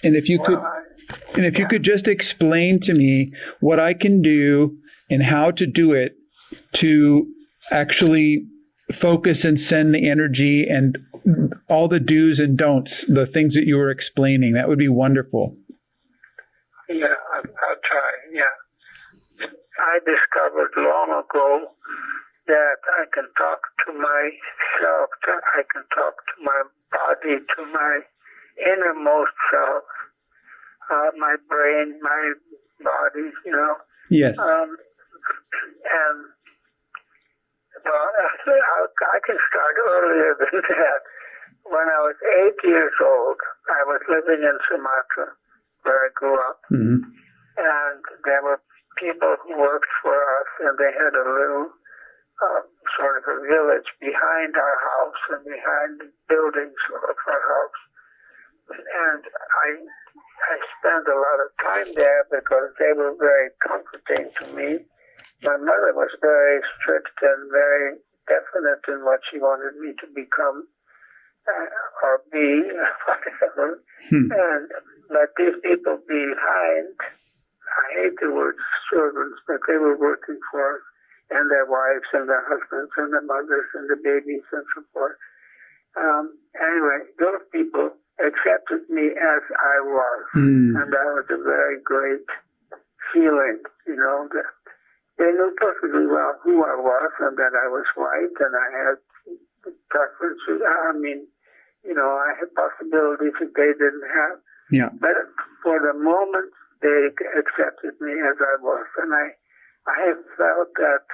And if you could just explain to me what I can do and how to do it to actually focus and send the energy and all the do's and don'ts, the things that you were explaining, that would be wonderful. Yeah, I'll try, yeah. I discovered long ago that I can talk to myself, that I can talk to my body, to my innermost self, my brain, my body, you know. Yes. And, well, I can start earlier than that. When I was 8 years old, I was living in Sumatra, where I grew up. Mm-hmm. And there were people who worked for us, and they had a little sort of a village behind our house and behind the buildings of our house. And I spent a lot of time there because they were very comforting to me. My mother was very strict and very definite in what she wanted me to become or be, whatever. But these people behind, I hate the word servants, but they were working for us, and their wives and their husbands and their mothers and the babies and so forth. Anyway, those people accepted me as I was, and that was a very great feeling, you know, that they knew perfectly well who I was and that I was white and I had preferences. I mean, you know, I had possibilities that they didn't have. Yeah. But for the moment, they accepted me as I was, and I have felt that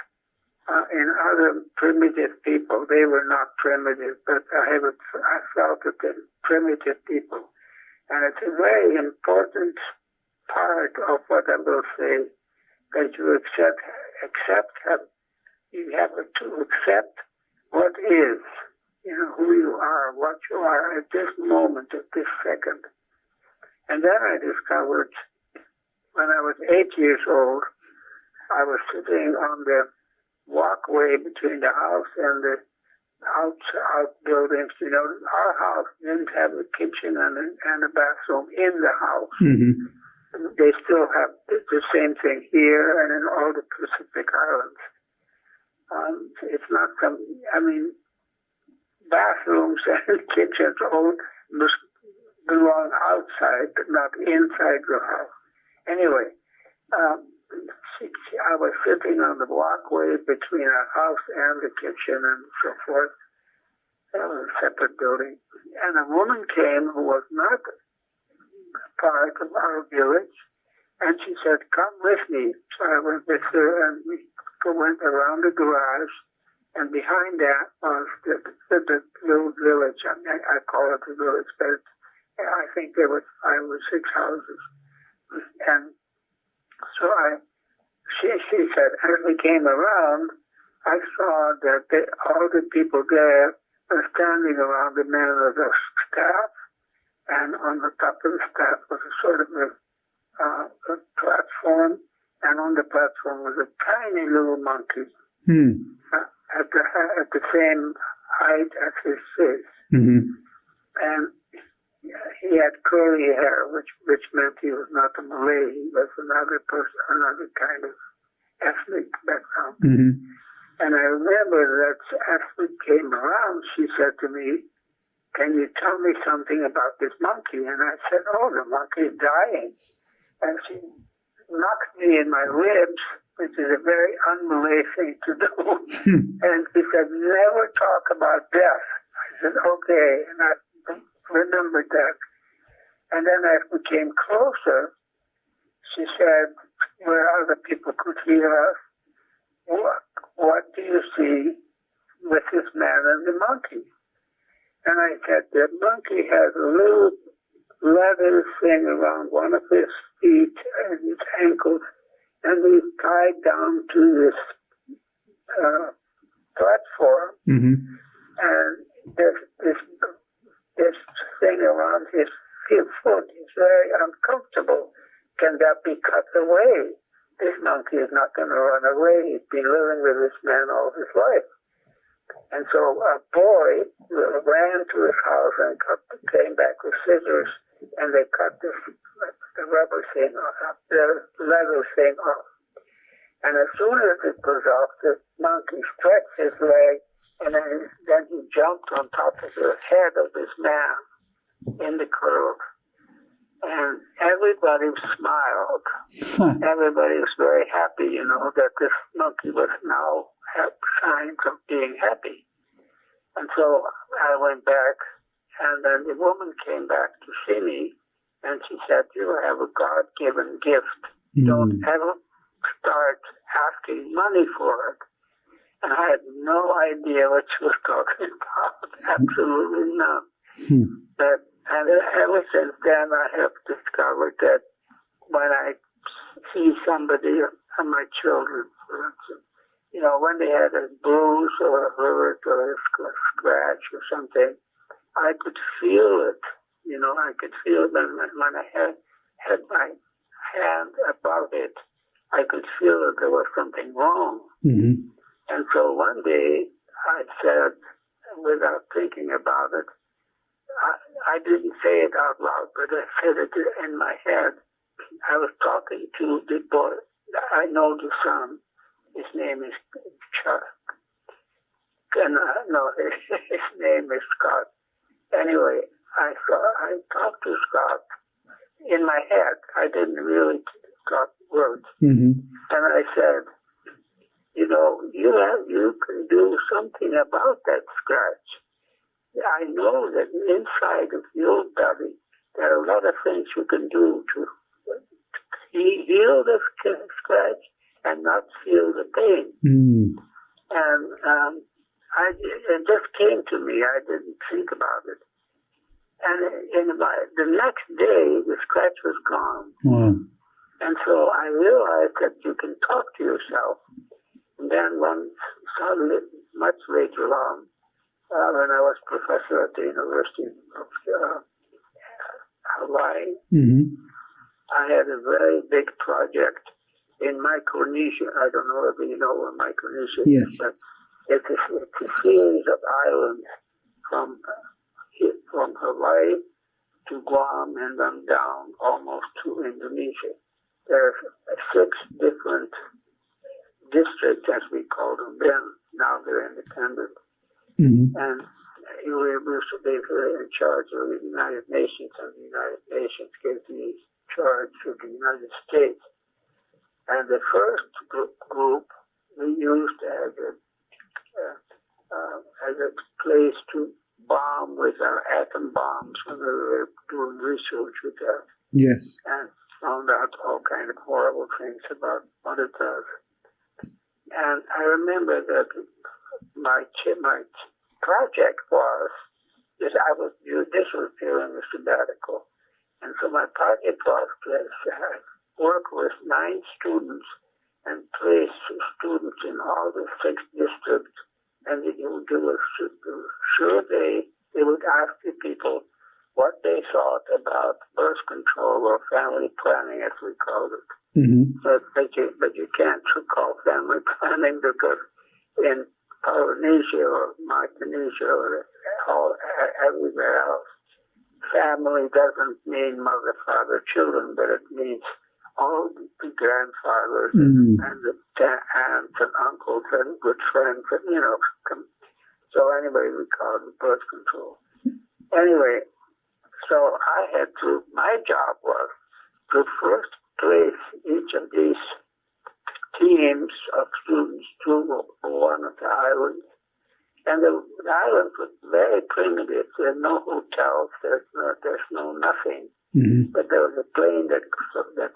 in other primitive people, they were not primitive, but I felt that they're primitive people. And it's a very important part of what I will say, that you you have to accept what is, you know, who you are, what you are at this moment, at this second. And then I discovered, when I was 8 years old, I was sitting on the walkway between the house and the outbuildings. You know, our house didn't have a kitchen and a bathroom in the house. Mm-hmm. They still have the same thing here and in all the Pacific Islands. It's not bathrooms and kitchens all must belong outside, but not inside your house. Anyway, I was sitting on the walkway between our house and the kitchen and so forth. That was a separate building. And a woman came who was not part of our village, and she said, "Come with me." So I went with her, and we went around the garage, and behind that was the little village. I call it the village, but I think there were 5 or 6 houses. And so she said, as we came around, I saw that all the people there were standing around the men of the staff, and on the top of the staff was a sort of a platform, and on the platform was a tiny little monkey at the same height as his face. Mm-hmm. And he had curly hair, which meant he was not a Malay. He was another person, another kind of ethnic background. Mm-hmm. And I remember that as we came around, she said to me, "Can you tell me something about this monkey?" And I said, "Oh, the monkey is dying." And she knocked me in my ribs, which is a very un-Malay thing to do. And she said, "Never talk about death." I said, "Okay." And I remembered that. And then as we came closer, she said, where other people could hear us, what do you see with this man and the monkey?" And I said, "The monkey has a little leather thing around one of his feet and his ankles, and he's tied down to this platform, and there's this thing around his foot is very uncomfortable. Can that be cut away? This monkey is not going to run away. He's been living with this man all his life." And so a boy ran to his house and came back with scissors and they cut the rubber thing off, the leather thing off. And as soon as it was off, the monkey stretched his leg, and then he jumped on top of the head of this man in the curve. And everybody smiled. Everybody was very happy, that this monkey was now signs of being happy. And so I went back, and then the woman came back to see me, and she said, "You have a God-given gift. Don't ever start asking money for it." And I had no idea what she was talking about. Absolutely none. And ever since then, I have discovered that when I see somebody, my children, for instance, when they had a bruise or a hurt or a scratch or something, I could feel it. I could feel it when I had my hand above it. I could feel that there was something wrong. Mm-hmm. And so one day I said, without thinking about it, I didn't say it out loud, but I said it in my head. I was talking to the boy. I know the son. His name is Chuck. No, his name is Scott. Anyway, I talked to Scott in my head. I didn't really talk words. Mm-hmm. And I said, you can do something about that scratch. I know that inside of your body, there are a lot of things you can do to heal the scratch and not feel the pain. Mm. And it just came to me. I didn't think about it. And the next day, the scratch was gone. Wow. And so I realized that you can talk to yourself. And then suddenly, much later on, when I was professor at the University of Hawaii, mm-hmm. I had a very big project in Micronesia. I don't know if you know where Micronesia is, but it's a series of islands from Hawaii to Guam and then down almost to Indonesia. There are 6 different districts, as we call them then. Now they're independent. Mm-hmm. And we were basically in charge of the United Nations, and the United Nations gave the charge to the United States. And the first group we used as a place to bomb with our atom bombs when we were doing research with that. Yes. And found out all kind of horrible things about what it does. And I remember that my project was that this was during the sabbatical. And so my project was to work with 9 students and place students in all the 6 districts. And they would do a survey. They would ask the people what they thought about birth control or family planning, as we called it. Mm-hmm. But you can't call family planning because in Polynesia or Micronesia or everywhere else, family doesn't mean mother, father, children, but it means all the grandfathers and the aunts and uncles and good friends, So anyway, we call it birth control. Anyway, so my job was to first place each of these teams of students to one of the islands. And the islands were very primitive. There are no hotels. There's no nothing. Mm-hmm. But there was a plane that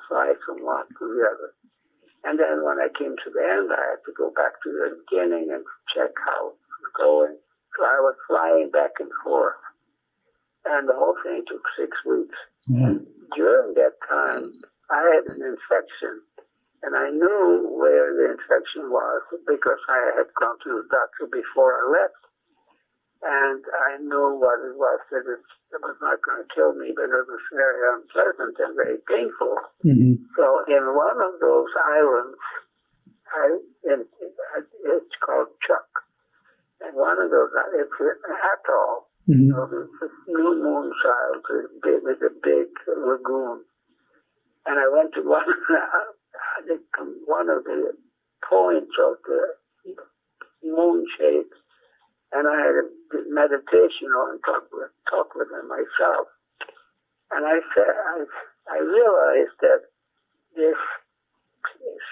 flies from one to the other. And then when I came to the end, I had to go back to the beginning and check how it was going. So I was flying back and forth. And the whole thing took 6 weeks. Mm-hmm. And during that time, I had an infection. And I knew where the infection was because I had gone to the doctor before I left. And I knew what it was, that it was not going to kill me, but it was very unpleasant and very painful. Mm-hmm. So in one of those islands, it's called Chuck. And one of those, it's an atoll. You know, this new moon child with a big lagoon. And I went to one of the points of the moon shape, and I had a meditation on talk with him myself. And I said, I realized that this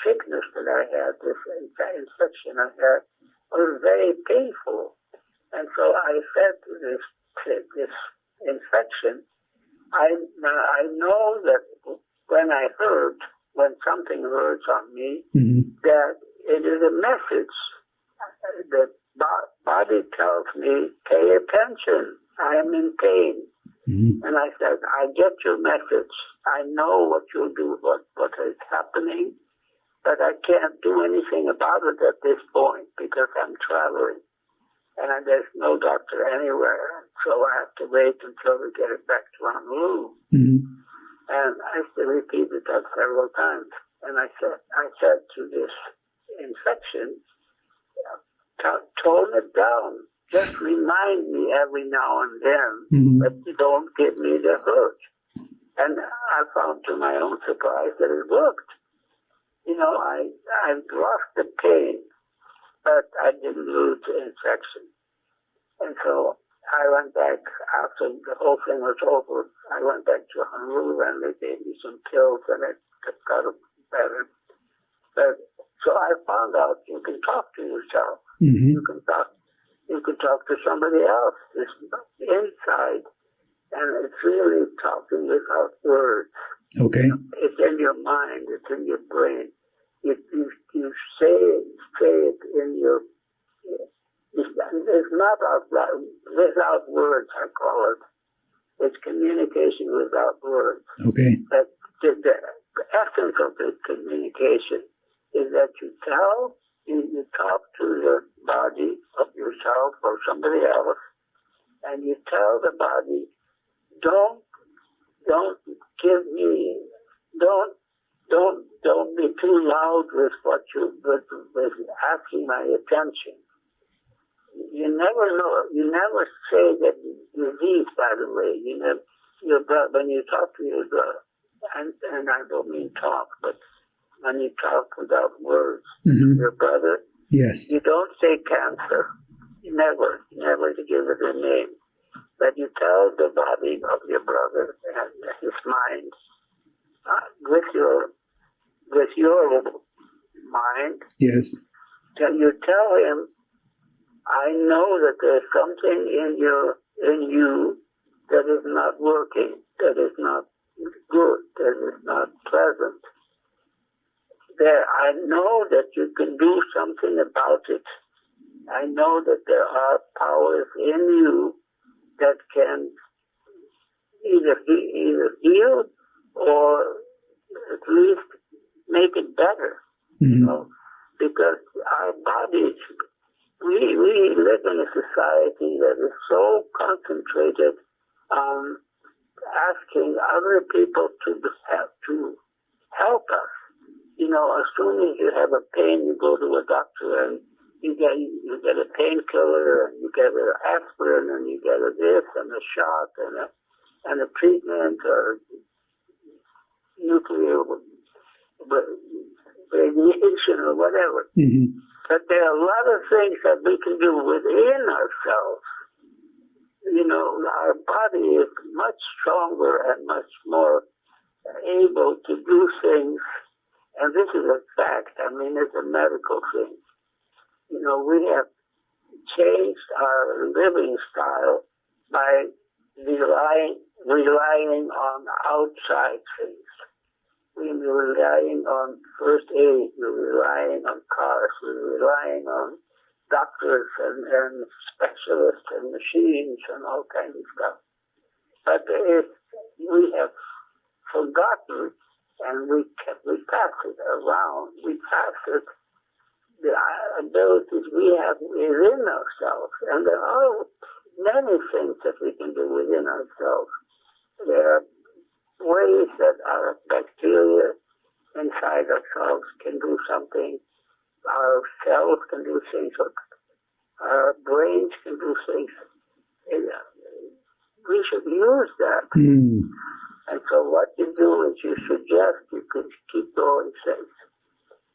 sickness that I had, this infection I had, was very painful. And so I said to this infection, I know that when something hurts on me, that it is a message. The body tells me, pay attention, I am in pain. And I said, I get your message. I know what you'll do, what is happening, but I can't do anything about it at this point because I'm traveling. And there's no doctor anywhere, so I have to wait until we get it back to Honolulu. And I still repeated that several times. And I said to this infection, tone it down. Just remind me every now and then that you don't give me the hurt. And I found to my own surprise that it worked. You know, I lost the pain, but I didn't lose the infection. And so I went back after the whole thing was over. I went back to Honolulu and they gave me some pills and it got better. But so I found out you can talk to yourself. You can talk to somebody else. It's inside, and it's really talking without words. Okay. It's in your mind. It's in your brain. You say it in your. It's not without words. I call it. It's communication without words. Okay. But the essence of the communication is that you talk to the body of yourself or somebody else, and you tell the body, don't be too loud with with asking my attention. You never say that disease, by the way. When you talk to your brother, and I don't mean talk, but when you talk without words to your brother, yes, you don't say cancer. Never to give it a name. But you tell the body of your brother and his mind, with your mind, yes, you tell him, I know that there's something in you that is not working, that is not good, that is not pleasant. I know that you can do something about it. I know that there are powers in you that can either heal or at least make it better. You know, because our bodies, we live in a society that is so concentrated on asking other people to help us. You know, as soon as you have a pain, you go to a doctor and you get a painkiller and you get an aspirin and you get a this and a shot and a treatment or nuclear radiation or whatever. But there are a lot of things that we can do within ourselves. You know, our body is much stronger and much more able to do things. And this is a fact. I mean, it's a medical thing. You know, we have changed our living style by relying on outside things. We're relying on first aid. We're relying on cars. We're relying on doctors and specialists and machines and all kinds of stuff. But if we have forgotten and we pass it around, we pass it, the abilities we have within ourselves. And there are many things that we can do within ourselves. There are ways that our bacteria inside ourselves can do something. Our cells can do things. Our brains can do things. we should use that. And so what you do is you suggest you could keep going since.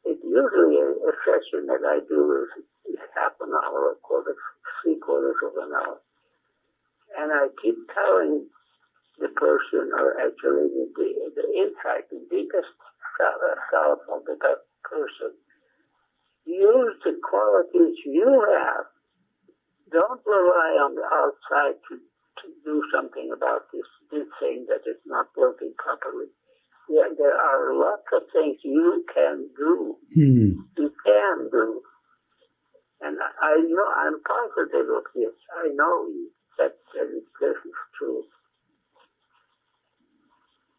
It usually a session that I do is half an hour, three-quarters of an hour. And I keep telling the person, or actually the insight, the deepest self of the person, use the qualities you have. Don't rely on the outside to do something about this thing that is not working properly. Yeah, there are lots of things you can do. You can do. And I know, I'm positive of this. I know that this is true.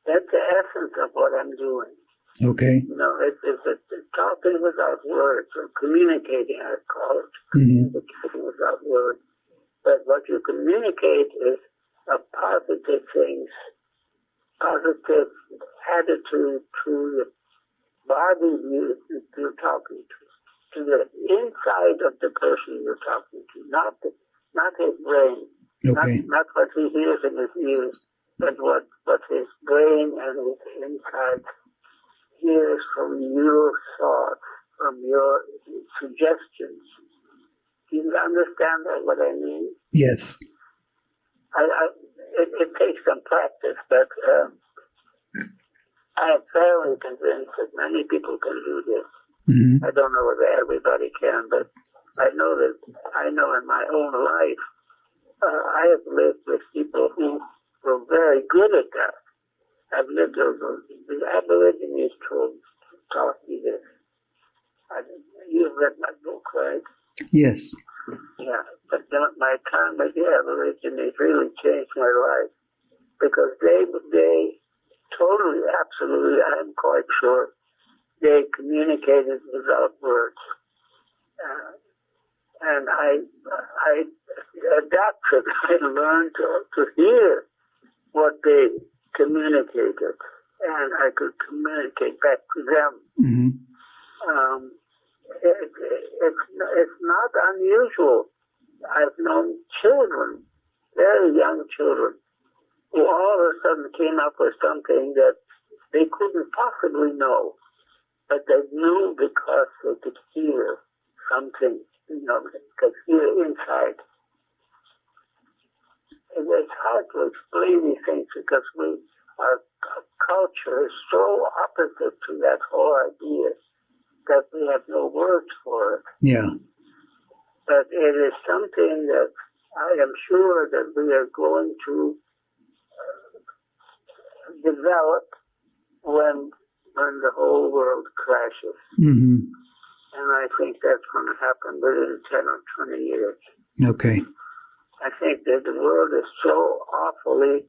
That's the essence of what I'm doing. Okay. You know, it's talking without words, or communicating, I call it. Communicating without words. But what you communicate is a positive things, positive attitude to the body you're talking to the inside of the person you're talking to, not his brain, not what he hears in his ears, but what his brain and his inside hears from your thoughts, from your suggestions. Do you understand what I mean? Yes. It takes some practice, but I am fairly convinced that many people can do this. I don't know whether everybody can, but I know in my own life, I have lived with people who were very good at that. I've lived with the Aborigines taught me this. You've read my book, right? Yes. Yeah, but my time with the Aborigines really changed my life, because they totally, absolutely, I'm quite sure, they communicated without words. And I adapted, I learned to hear what they communicated, and I could communicate back to them. It's not unusual. I've known children, very young children, who all of a sudden came up with something that they couldn't possibly know, but they knew because they could hear something, could hear inside. And it's hard to explain these things because our culture is so opposite to that whole idea that we have no words for it. Yeah. But it is something that I am sure that we are going to develop when the whole world crashes. And I think that's going to happen within 10 or 20 years. Okay. I think that the world is so awfully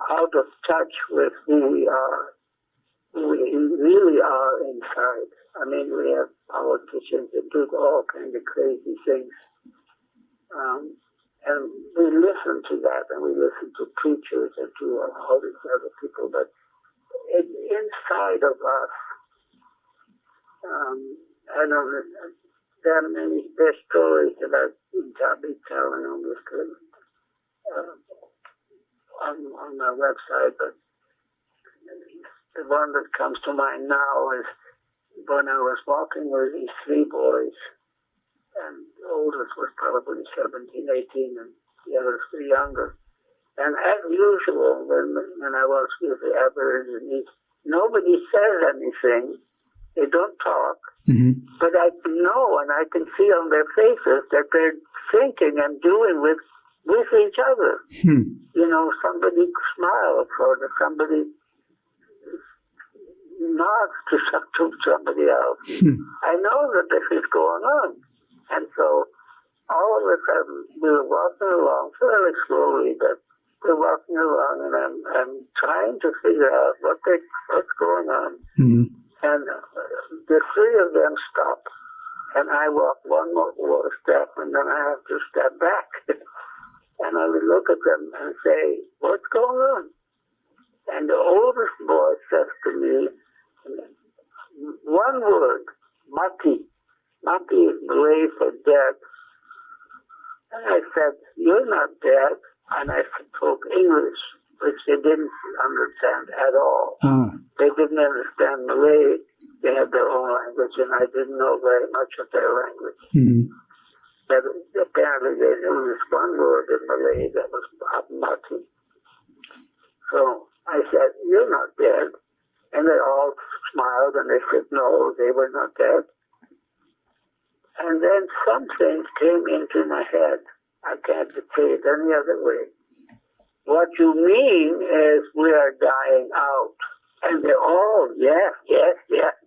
out of touch with who we are, who we really are inside. I mean, we have politicians that do all kinds of crazy things. And we listen to that, and we listen to preachers and to all these other people, but it's inside of us. I know that there's stories that I've been telling on this on my website, but the one that comes to mind now is when I was walking with these three boys, and the oldest was probably 17, 18, and the others were younger. And as usual, when I was with the Aborigines, nobody says anything. They don't talk. But I know, and I can see on their faces that they're thinking and doing with each other. Somebody smiles, or somebody nods to somebody else. I know that this is going on. And so all of a sudden we were walking along fairly slowly, but we're walking along, and I'm trying to figure out what's going on. And the three of them stop, and I walk one more step, and then I have to step back. And I would look at them and say, "What's going on?" And the oldest boy says to me, one word, "Mati." Mati is Malay for dead. And I said, "You're not dead." and I spoke English, which they didn't understand at all. They didn't understand Malay. They had their own language, and I didn't know very much of their language. But apparently they knew this one word in Malay that was mati. So I said, "You're not dead." And they all smiled, and they said, "No, they were not dead." And then something came into my head. I can't say it any other way. "What you mean is we are dying out." And they're all, yes,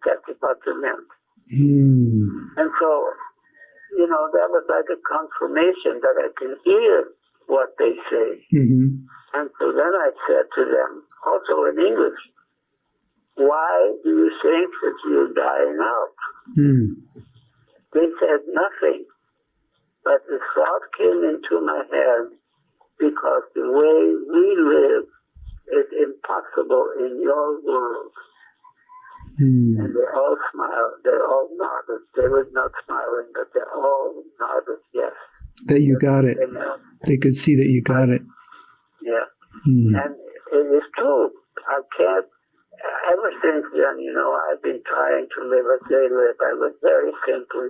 that's what they meant. And so, that was like a confirmation that I can hear what they say. And so then I said to them, also in English, "Why do you think that you're dying out?" They said nothing, but the thought came into my head, because the way we live is impossible in your world. And they all smiled. They all nodded. They were not smiling, but they all nodded yes. That you got it. They could see that you got it. Yeah. And it is true. I can't, ever since then, I've been trying to live as they live. I live very simply.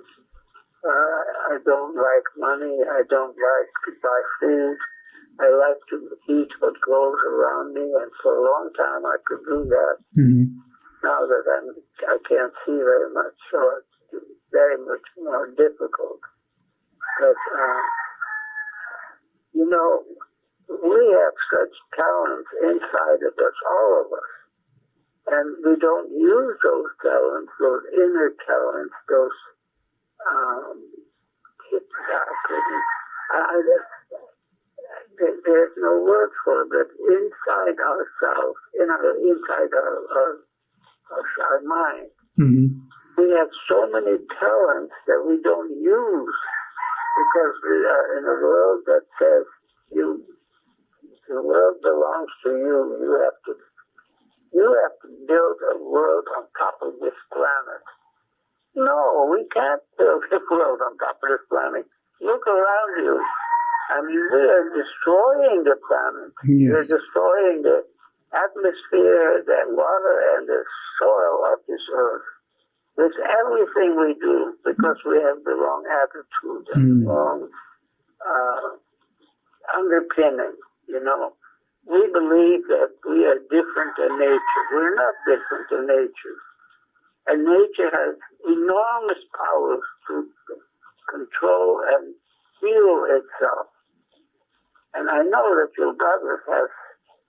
I don't like money. I don't like to buy food. I like to eat what grows around me, and for a long time I could do that. Now that I can't see very much, so it's very much more difficult. But, we have such talents inside of us, all of us. And we don't use those talents, those inner talents, those, there's no word for it, but inside ourselves, inside our mind, we have so many talents that we don't use, because we are in a world that says the world belongs to you. You have to build a world on top of this planet. No, we can't build a world on top of this planet. Look around you. I mean, we are destroying the planet. Yes. We're destroying the atmosphere, the water, and the soil of this earth. With everything we do, because we have the wrong attitude and the wrong underpinning, We believe that we are different than nature. We're not different than nature. And nature has enormous powers to control and heal itself. And I know that your brother has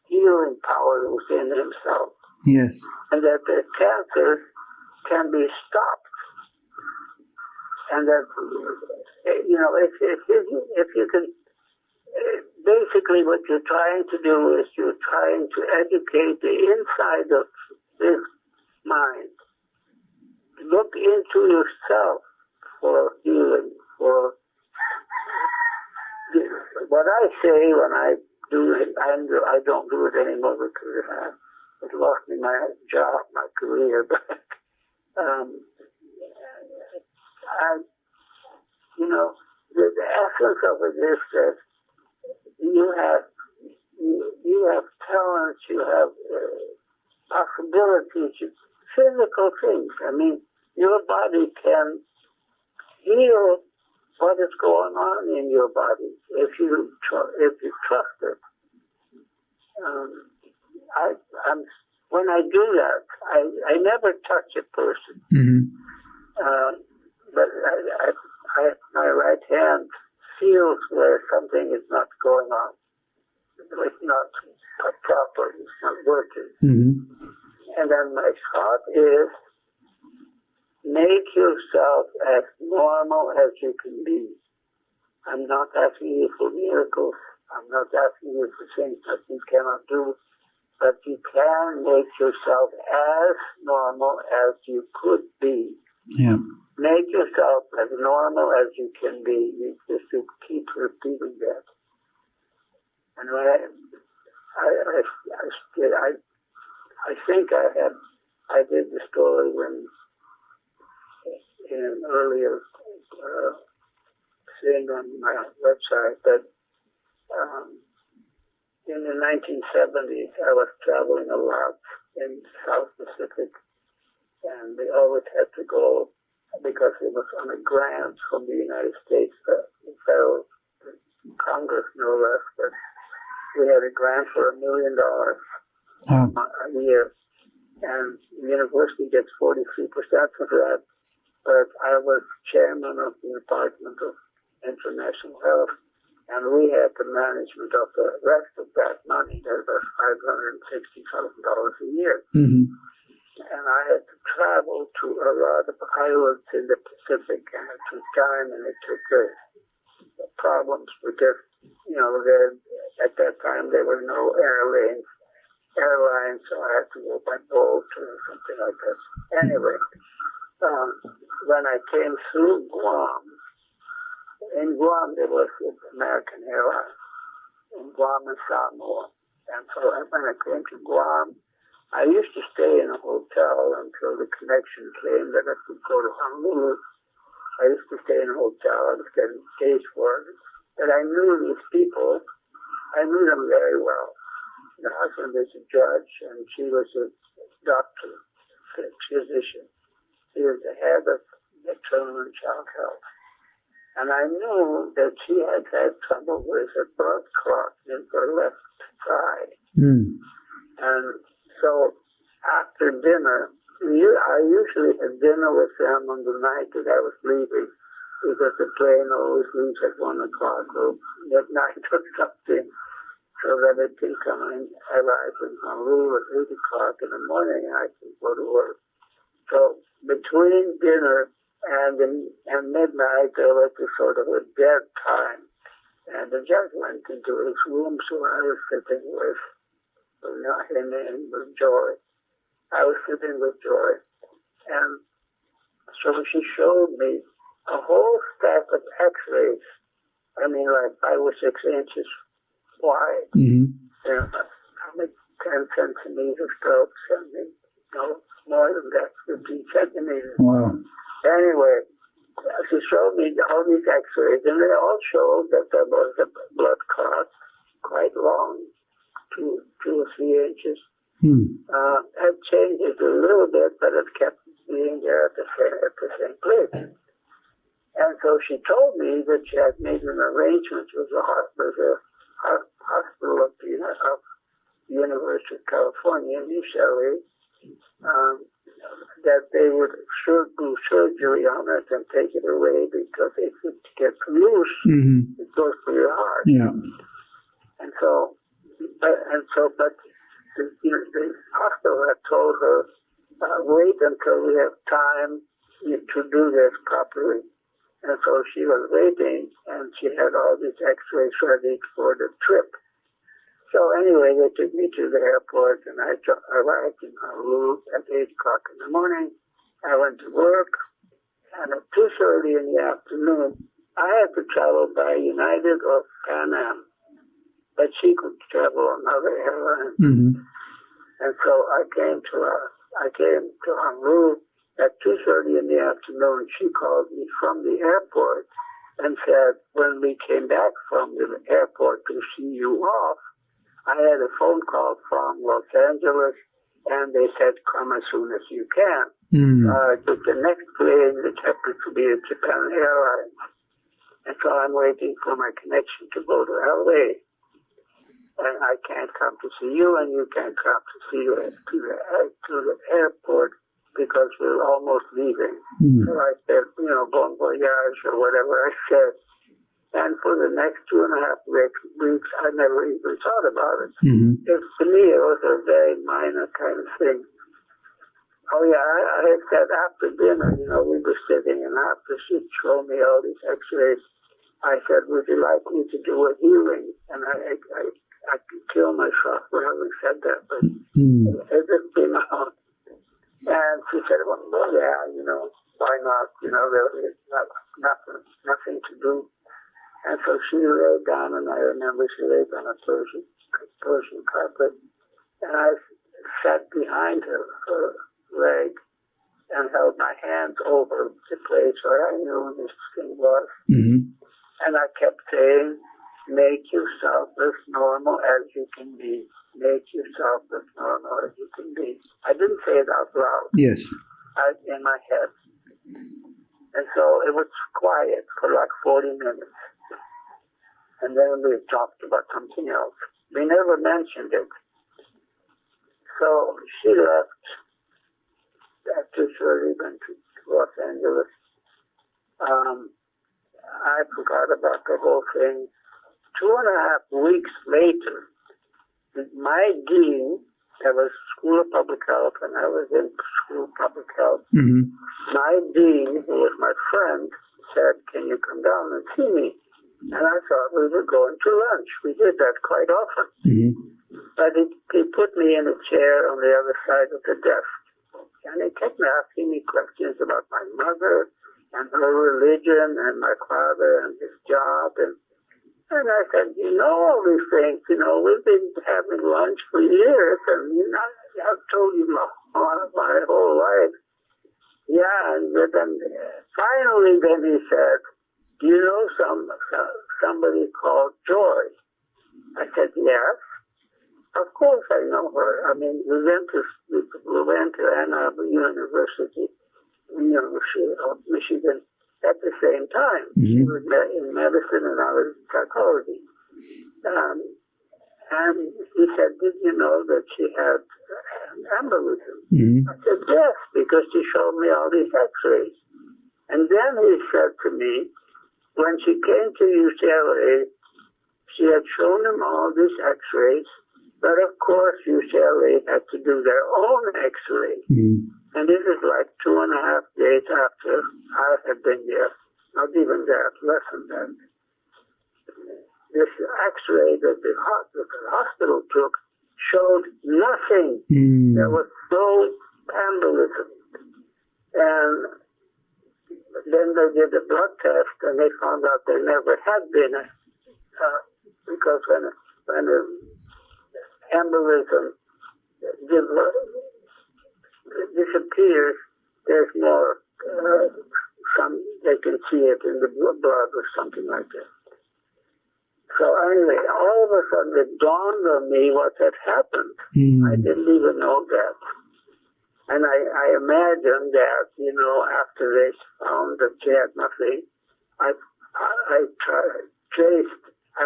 healing power within himself. Yes. And that the cancer can be stopped. And that, if you can, basically what you're trying to do is you're trying to educate the inside of this mind. Look into yourself for healing, for what I say when I do it. I don't do it anymore because it lost me my job, my career. But the essence of it is that you have talents, you have possibilities, physical things. I mean, your body can heal what is going on in your body if you trust it. When I do that, I never touch a person, but my right hand feels where something is not going on. It's not proper. It's not working. And then my thought is, make yourself as normal as you can be. I'm not asking you for miracles. I'm not asking you for things that you cannot do. But you can make yourself as normal as you could be. Yeah. Make yourself as normal as you can be. You just keep repeating that. And when I think I did the story when in an earlier thing on my website that in the 1970s, I was traveling a lot in South Pacific, and we always had to go because it was on a grant from the United States, the federal Congress, no less, but we had a grant for $1 million a year, and the university gets 43% of that, but I was chairman of the Department of International Health, and we had the management of the rest of that money. That was $560,000 a year. Mm-hmm. And I had to travel to a lot of islands in the Pacific, and it took time, and it took problems because, you know, at that time there were no airlines, so I had to go by boat or something like that. Anyway, when I came through Guam, in Guam there was American Airlines, in Guam and Samoa. And so when I came to Guam, I used to stay in a hotel until the connection came that I could go to Honolulu. I used to stay in a hotel. I was getting paid for it. But I knew these people. I knew them very well. The husband is a judge, and she was a doctor, physician. She was the head of maternal and child health. And I knew that she had had trouble with a blood clot in her left thigh. Mm. And so after dinner, I usually had dinner with them on the night that I was leaving, because the plane always leaves at 1 o'clock or midnight or something, so that it can come and arrive in Honolulu at 8 o'clock in the morning and I can go to work. So between dinner and midnight, there was a sort of a dead time. And the judge went into his room, so I was sitting with him and with Joy. I was sitting with Joy. And so she showed me a whole stack of x-rays. I mean, like 5 or 6 inches wide. Mm-hmm. And probably 10 centimeters tall, more than that, 15 centimeters. Wow. Anyway, she showed me all these x-rays, and they all showed that there was a blood clot, quite long, 2 or 3 inches. It changed it a little bit, but it kept being there at the same place. And so she told me that she had made an arrangement with the hospital of the University of California in UCLA, that they would do surgery on it and take it away, because if it gets loose, it goes to your heart. Yeah. But the hospital had told her, wait until we have time to do this properly. And so she was waiting, and she had all these x-rays ready for the trip. So anyway, they took me to the airport, and I arrived in Honolulu at 8 o'clock in the morning. I went to work, and at 2:30 in the afternoon, I had to travel by United or Pan Am, but she could travel on other airlines. Mm-hmm. And so I came to Honolulu at 2:30 in the afternoon. She called me from the airport and said, when we came back from the airport to see you off, I had a phone call from Los Angeles, and they said, come as soon as you can. I took the next plane, which happened to be a Japan Airlines. And so I'm waiting for my connection to go to LA. And I can't come to see you, and you can't come to see you to the airport because we're almost leaving. So I said, bon voyage or whatever I said. And for the next 2.5 weeks, I never even thought about it. To me, it was a very minor kind of thing. Oh, yeah, I had said after dinner, we were sitting, and after she showed me all these x-rays, I said, would you like me to do a healing? And I could kill myself for having said that, but it just came out. And she said, well, yeah, why not? There is nothing to do. And so she lay down, and I remember she laid on a Persian carpet, and I sat behind her leg and held my hands over the place where I knew this thing was. And I kept saying, make yourself as normal as you can be. Make yourself as normal as you can be. I didn't say it out loud. Yes. In my head. And so it was quiet for like 40 minutes. And then we talked about something else. We never mentioned it. So she left after Shirley went to Los Angeles. I forgot about the whole thing. 2.5 weeks later, my dean, I was School of Public Health, and I was in School of Public Health. Mm-hmm. My dean, who was my friend, said, "Can you come down and see me?" And I thought we were going to lunch. We did that quite often. Mm-hmm. But he put me in a chair on the other side of the desk. And he kept asking me questions about my mother and her religion and my father and his job. And I said, "You know all these things. You know, we've been having lunch for years, and you know, I've told you my whole life." Yeah, and then finally, then he said, "Do you know somebody called Joy?" I said, "Yes, of course I know her. I mean, we went to Ann Arbor University of Michigan at the same time." Mm-hmm. She was in medicine and I was in psychology. And he said, "Did you know that she had embolism?" Mm-hmm. I said, "Yes, because she showed me all these x-rays." And then he said to me, when she came to UCLA, she had shown him all these x-rays, but of course UCLA had to do their own x-ray. Mm-hmm. And this is like 2.5 days after I had been there. Not even that, less than that. This x-ray that the hospital took showed nothing. Mm. There was no embolism. And then they did a blood test and they found out there never had been because when an embolism disappears, there's more, they can see it in the blood or something like that. So anyway, all of a sudden it dawned on me what had happened. Mm. I didn't even know that. And I imagined that, you know, after they found that she had nothing, I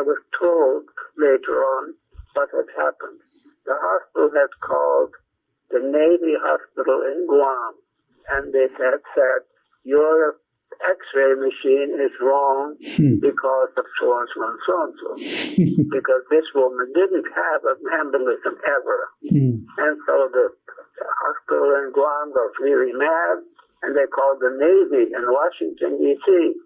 was told later on what had happened. The hospital had called the Navy hospital in Guam, and they had said, "Your x-ray machine is wrong because of so-and-so and so-and-so." Because this woman didn't have an embolism ever. And so the hospital in Guam got really mad, and they called the Navy in Washington, D.C.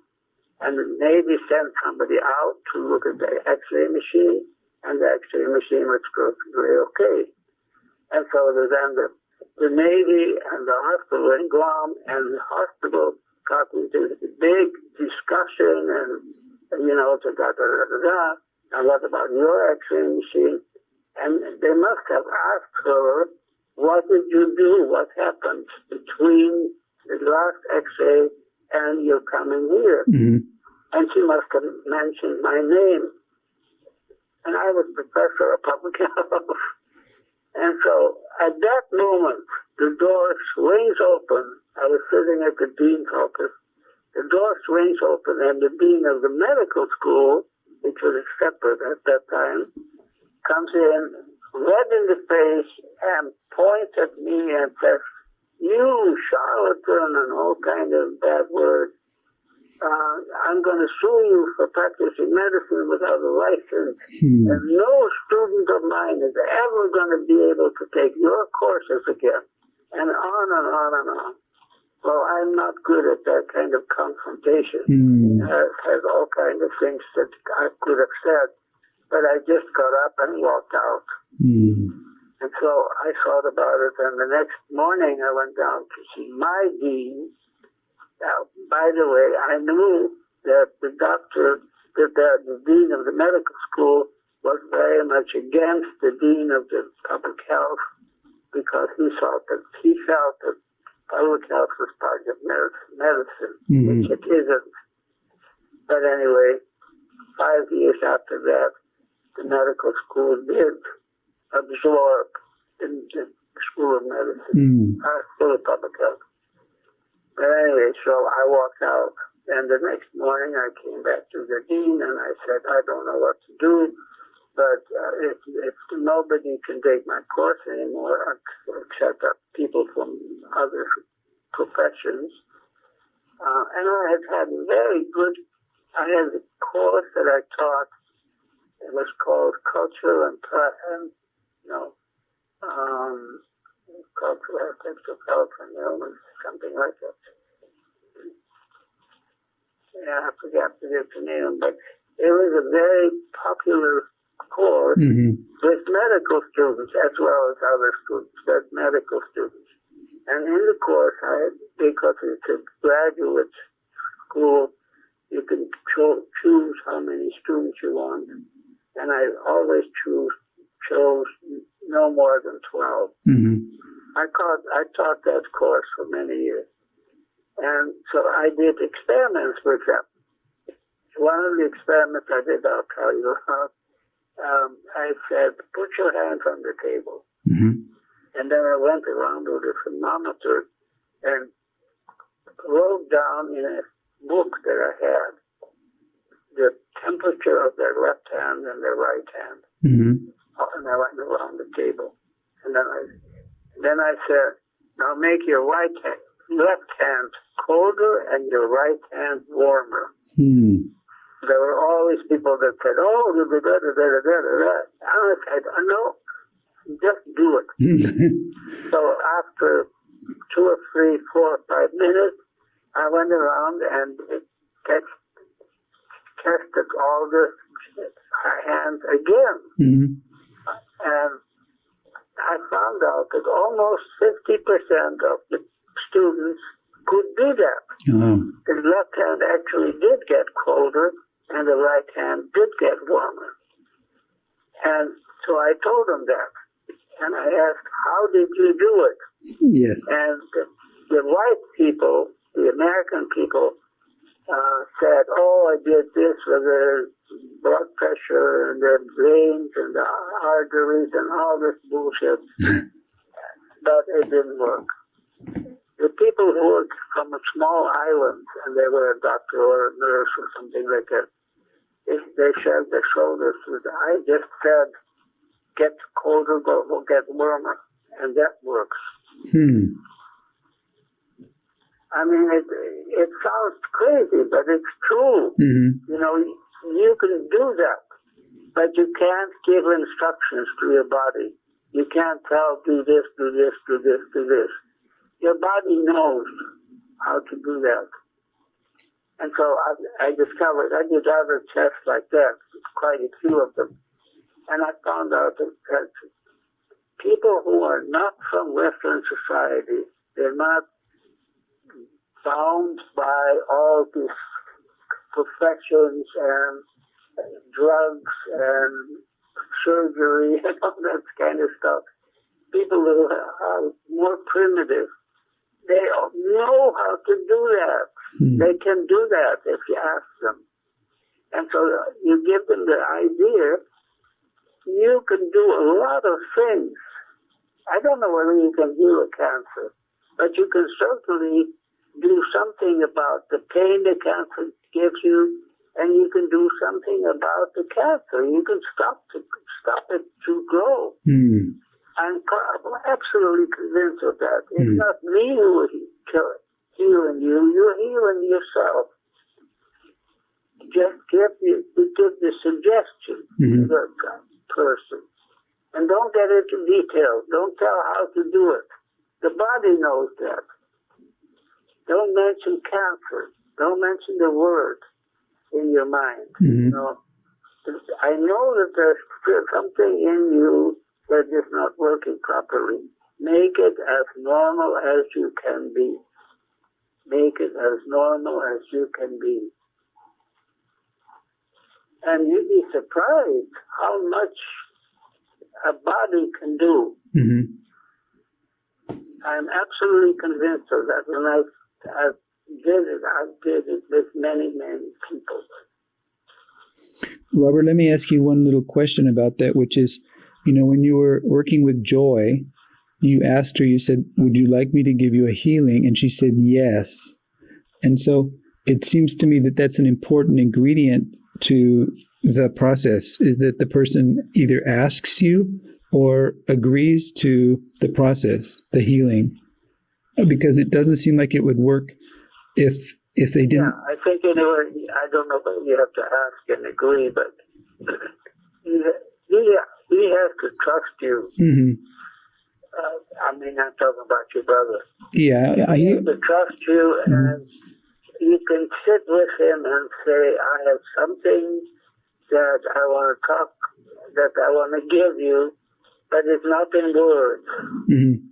And the Navy sent somebody out to look at the x-ray machine, and the x-ray machine was perfectly okay. And so then the Navy and the hospital in Guam and the hospital got into a big discussion and, you know, a lot about your x-ray machine. And they must have asked her, "What did you do? What happened between the last x-ray and your coming here?" Mm-hmm. And she must have mentioned my name. And I was professor of public health. And so at that moment, the door swings open. I was sitting at the dean's office. The door swings open, and the dean of the medical school, which was separate at that time, comes in, red in the face, and points at me and says, "You charlatan," and all kind of bad words. "I'm going to sue you for practicing medicine without a license. And no student of mine is ever going to be able to take your courses again." And on and on and on. Well, I'm not good at that kind of confrontation. Has all kinds of things that I could have said. But I just got up and walked out. And so I thought about it, and the next morning I went down to see my dean. Now, by the way, I knew that the dean of the medical school was very much against the dean of the public health because he felt that public health was part of medicine, which it isn't. But anyway, 5 years after that the medical school did absorb in the School of Medicine, School of Public Health. But anyway, so I walked out, and the next morning I came back to the dean and I said, I don't know what to do, but if nobody can take my course anymore, except people from other professions, and I had very good, I had a course that I taught, it was called Cultural and Cultural Aspects of Health and Illness, something like that. Yeah, I forgot the name, but it was a very popular course with medical students as well as other students, but medical students. And in the course, because it's a graduate school, you can choose how many students you want. And I always chose no more than 12. I taught that course for many years. And so I did experiments with them. One of the experiments I did, I'll tell you about, I said, put your hands on the table. And then I went around with a thermometer and wrote down in a book that I had the temperature of their left hand and their right hand. And I went around the table. And then I said, now make your left hand colder and your right hand warmer. There were always people that said, oh, da, da, da, da, da, da, da. And I said, no, just do it. So after 2 or 3, 4 or 5 minutes, I went around and tested all the hands again. And I found out that almost 50% of the students could do that. The left hand actually did get colder and the right hand did get warmer. And so I told them that. And I asked, how did you do it? Yes. And the white people, the American people, said, oh, I did this with the blood pressure and the veins and the arteries and all this bullshit. But it didn't work. The people who were from a small island, and they were a doctor or a nurse or something like that, they shrugged their shoulders. I just said, get colder, go get warmer, and that works. I mean, it sounds crazy, but it's true. You know, you can do that, but you can't give instructions to your body. You can't tell, do this, do this, do this, do this. Your body knows how to do that. And so I discovered, I did other tests like that, quite a few of them. And I found out that people who are not from Western society, they're not bound by all these professions and drugs and surgery and all that kind of stuff. People who are more primitive, they know how to do that. They can do that if you ask them. And so you give them the idea, you can do a lot of things. I don't know whether you can heal a cancer, but you can certainly do something about the pain the cancer gives you, and you can do something about the cancer. You can stop it to grow. I'm absolutely convinced of that. It's not me who is healing you. You're healing yourself. Just give the suggestion to the person. And don't get into details. Don't tell how to do it. The body knows that. Don't mention cancer. Don't mention the word in your mind. You know, I know that there's something in you that is not working properly. Make it as normal as you can be. Make it as normal as you can be. And you'd be surprised how much a body can do. I'm absolutely convinced of that. When I did it with many, many people. Robert, let me ask you one little question about that, which is, when you were working with Joy, you asked her, you said, would you like me to give you a healing? And she said, yes. And so it seems to me that that's an important ingredient to the process, is that the person either asks you or agrees to the process, the healing, because it doesn't seem like it would work if they didn't. Yeah, I think anyway, I don't know if you have to ask and agree, but he has to trust you. Mm-hmm. I mean, I'm talking about your brother. Yeah, He has to trust you, and you can sit with him and say, I have something that I want to talk, that I want to give you, but it's not in words. Mm-hmm.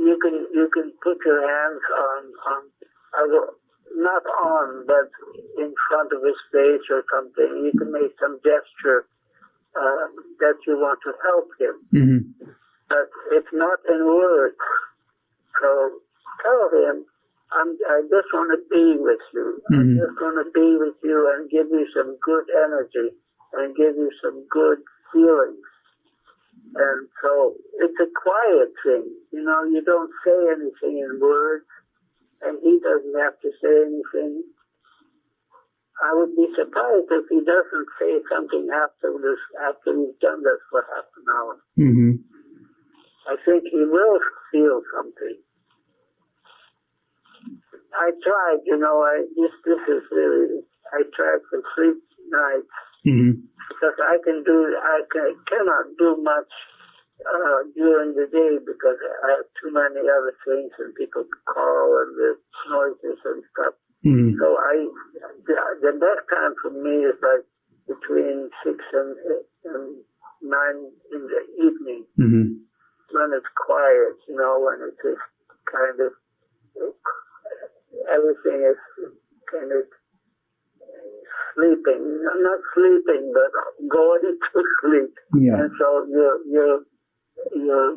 You can put your hands on not on, but in front of his face or something. You can make some gesture that you want to help him. Mm-hmm. But it's not in words. So tell him, I just want to be with you. Mm-hmm. I just want to be with you and give you some good energy and give you some good feelings. And so it's a quiet thing. You don't say anything in words, and he doesn't have to say anything. I would be surprised if he doesn't say something after we've done this for half an hour. Mm-hmm. I think he will feel something. I tried, this is really, I tried for 3 nights. Mm-hmm. Because I cannot do much during the day because I have too many other things and people call and there's noises and stuff. Mm-hmm. So the best time for me is like between 6 and 9 in the evening. Mm-hmm. When it's quiet, when it's just kind of, everything is kind of sleeping, not sleeping, but going to sleep. Yeah. And so your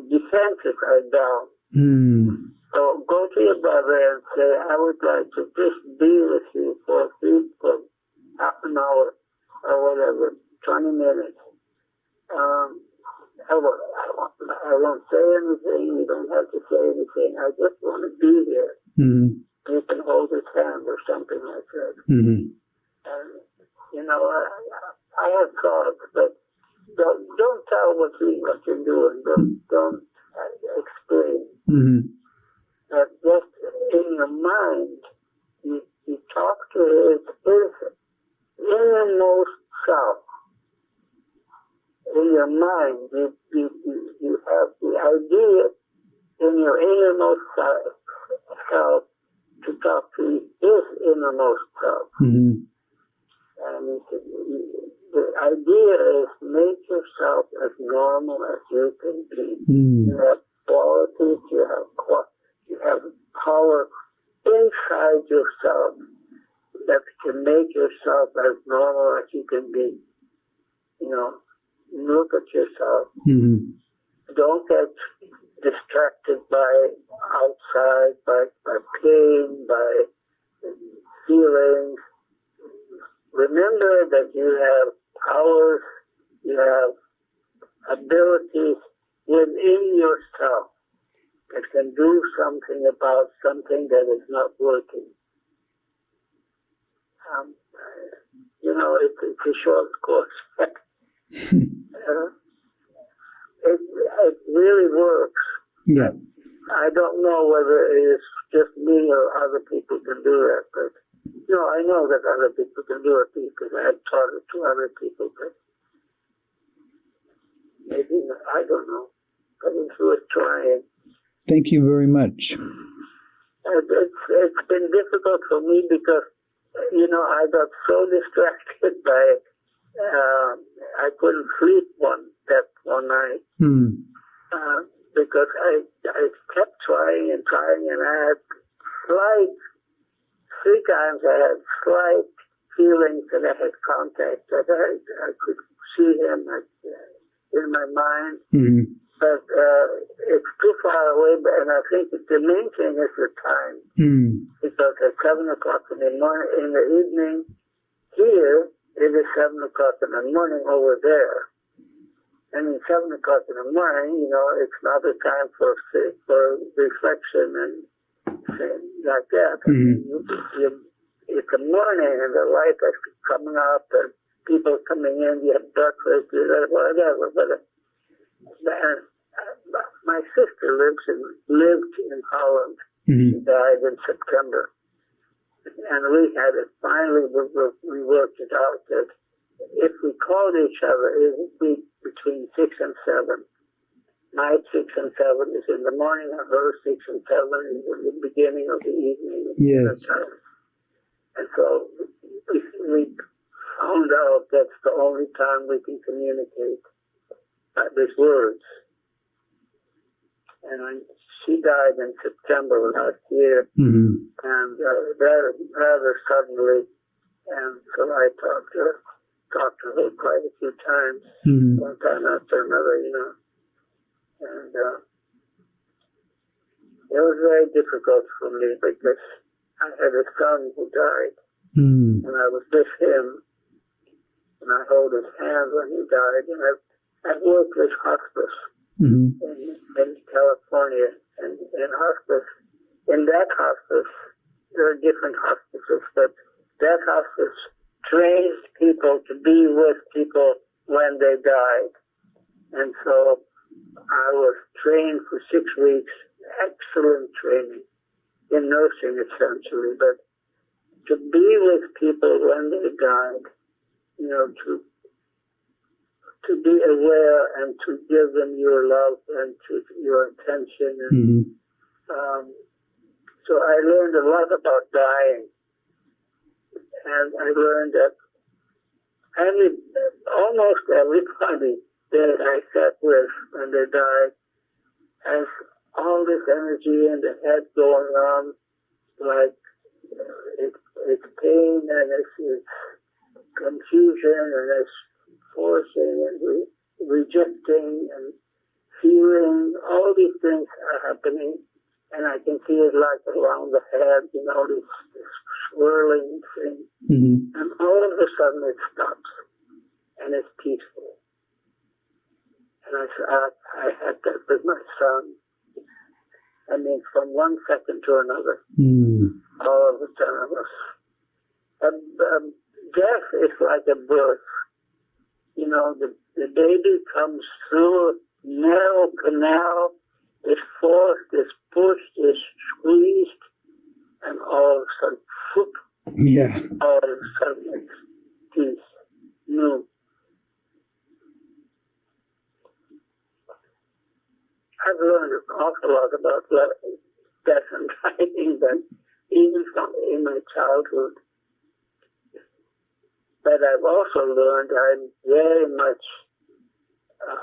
defenses are down. Mm. So go to your brother and say, I would like to just be with you for half an hour or whatever, 20 minutes. I won't say anything. You don't have to say anything. I just want to be here. Mm-hmm. You can hold his hand or something like that. Mm-hmm. And, I have thoughts, but don't tell what you're doing. Don't explain. Mm-hmm. But just in your mind, you talk to his innermost self. In your mind, you have the idea in your innermost self to talk to his innermost self. Mm-hmm. And the idea is make yourself as normal as you can be. Mm. You have qualities, you have power inside yourself that can make yourself as normal as you can be. Look at yourself. Mm-hmm. Don't get distracted by outside, by pain, by feelings. Remember that you have powers, you have abilities within yourself that can do something about something that is not working. It's a short course. It really works. Yeah. I don't know whether it is just me or other people can do that, but I know that other people can do it because I have taught it to other people, but maybe not, I don't know. But it's worth trying. Thank you very much. It's been difficult for me because, I got so distracted by I couldn't sleep one night. Mm. Because I kept trying and I had 3 times I had slight feelings that I had contact, that I could see him in my mind. Mm-hmm. But it's too far away, and I think the main thing is the time. Mm. Because at 7 o'clock in the evening here, it is 7 o'clock in the morning over there. And at 7 o'clock in the morning, you know, it's not a time for reflection and things like that. It's the morning and the light is coming up and people coming in, you have breakfast, you have whatever. But my sister lived in Holland. She died in September. And we had it, finally we worked it out that if we called each other, it would be between 6 and 7. My 6 and 7 is in the morning, and her 6 and 7 is in the beginning of the evening. Yes. And so we found out that's the only time we can communicate with words. And she died in September last year, and rather suddenly. And so I talked to her quite a few times, one time after another, you know. And it was very difficult for me because I had a son who died, and I was with him, and I held his hand when he died, and I've worked with hospice in California, and in hospice, in that hospice, there are different hospices, but that hospice trains people to be with people when they died. And so I was trained for 6 weeks, excellent training in nursing essentially, but to be with people when they died, you know, to be aware and to give them your love and to your attention. And, so I learned a lot about dying. And I learned that almost everybody that I sat with when they died has all this energy in the head going on, like it's pain and it's confusion and it's forcing and rejecting and feeling. All these things are happening, and I can see it like around the head, you know, this swirling thing. And all of a sudden it stops, and it's peaceful. And I had that with my son. I mean, from 1 second to another, all of a sudden death is like a birth. You know, the baby comes through a narrow canal, is forced, is pushed, is squeezed, and all of a sudden, whoop, all of a sudden it's peace, new. I've learned an awful lot about death and dying, but even in my childhood. But I've also learned I'm very much,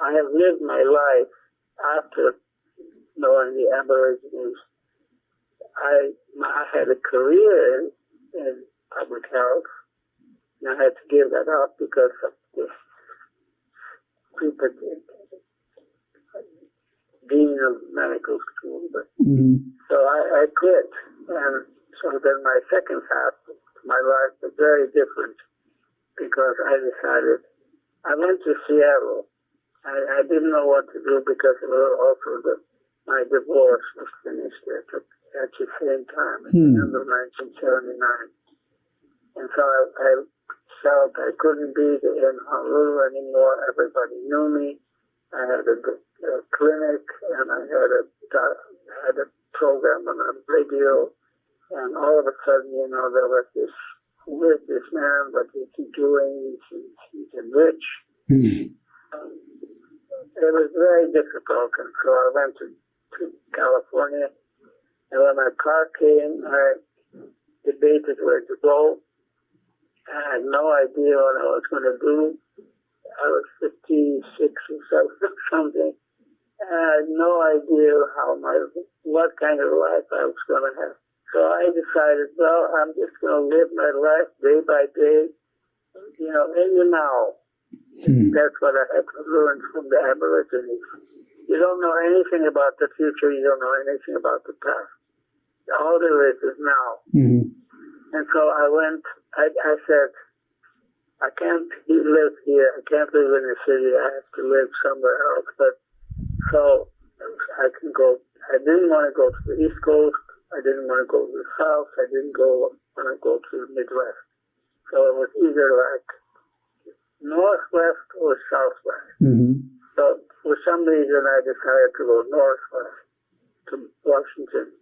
I have lived my life after knowing the Aborigines. I had a career in public health, and I had to give that up because of this stupid being a medical school. But so I quit, and so then my second half of my life was very different because I decided, I went to Seattle. I didn't know what to do because also my divorce was finished at the same time, at the end of 1979. And so I felt I couldn't be in Honolulu anymore. Everybody knew me. I had a clinic, and I had a program on the radio, and all of a sudden, you know, there was this, who is this man, what is he doing, he's rich. It was very difficult, and so I went to California, and when my car came, I debated where to go. I had no idea what I was going to do. I was 56 or something. I had no idea what kind of life I was going to have. So I decided, well, I'm just going to live my life day by day, you know, in the now. That's what I had to learn from the Aborigines. You don't know anything about the future. You don't know anything about the past. All there is now. And so I said, I can't live here. I can't live in the city. I have to live somewhere else. But so I can go. I didn't want to go to the East Coast. I didn't want to go to the South. I didn't want to go to the Midwest. So it was either like Northwest or Southwest. Mm-hmm. So for some reason, I decided to go Northwest to Washington,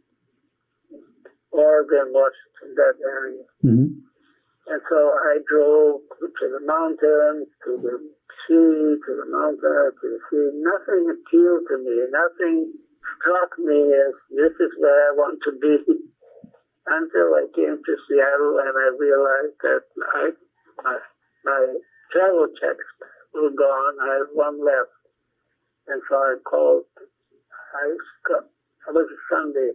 Oregon, Washington, that area. Mm-hmm. And so I drove to the mountains, to the sea, to the mountains, to the sea. Nothing appealed to me. Nothing struck me as this is where I want to be until I came to Seattle and I realized that my travel checks were gone. I had one left. And so I called. It was a Sunday.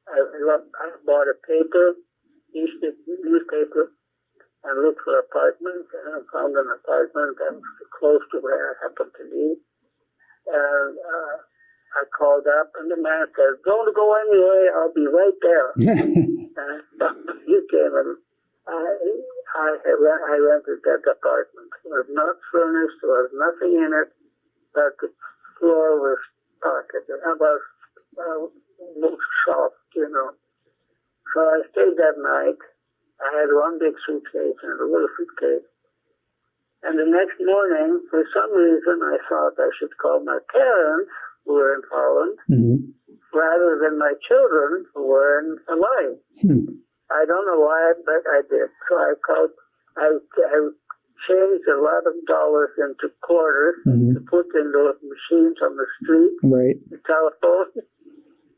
I bought a newspaper, and looked for apartments, and I found an apartment that was close to where I happened to be. And I called up, and the man said, "Don't go anyway, I'll be right there." And he came, and I rented that apartment. It was not furnished, there was nothing in it, but the floor was carpet. It was soft, you know. So I stayed that night. I had one big suitcase and a little suitcase. And the next morning, for some reason, I thought I should call my parents, who were in Holland, rather than my children, who were in Hawaii. I don't know why, but I did. So I called. I changed a lot of dollars into quarters to put in those machines on the street, the telephone.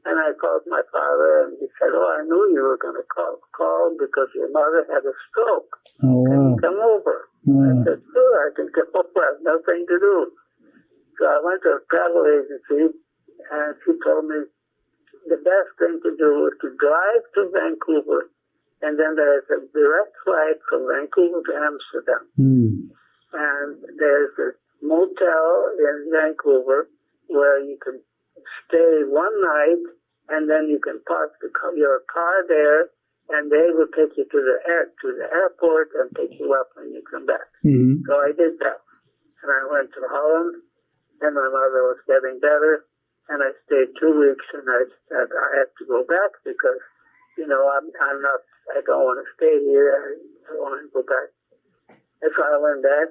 And I called my father, and he said, "Oh, I knew you were going to call because your mother had a stroke. Oh, wow. Can you come over?" I said, "Sure, I can come over. I have nothing to do." So I went to a travel agency, and she told me the best thing to do is to drive to Vancouver, and then there's a direct flight from Vancouver to Amsterdam. And there's a motel in Vancouver where you can stay one night, and then you can park your car there, and they will take you to the airport and pick you up when you come back. So I did that, and I went to Holland, and my mother was getting better, and I stayed 2 weeks, and I said I had to go back because, you know, I don't want to stay here. I want to go back. And so I went back,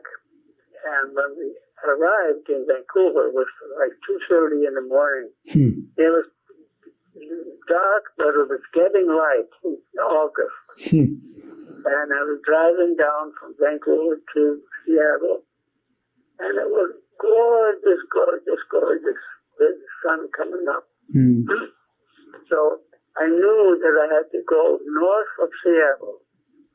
and when we arrived in Vancouver, it was like 2:30 in the morning. It was dark, but it was getting light in August. And I was driving down from Vancouver to Seattle, and it was gorgeous, gorgeous, gorgeous. With the sun coming up. So I knew that I had to go north of Seattle,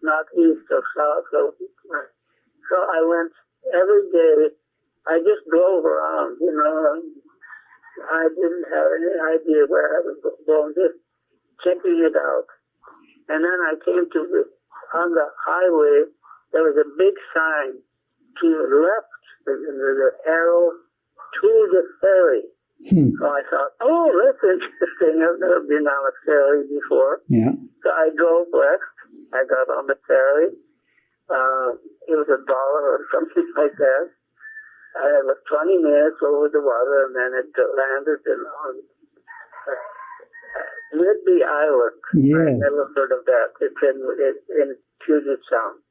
not east or south. So I went every day. I just drove around, you know. I didn't have any idea where I was going, just checking it out. And then I came to on the highway, there was a big sign to the left, the arrow to the ferry. So I thought, oh, that's interesting. I've never been on a ferry before. So I drove west. I got on the ferry. It was $1 or something like that. I was 20 minutes over the water, and then it landed on Whidbey Island. I never heard of that. It's in Puget Sound.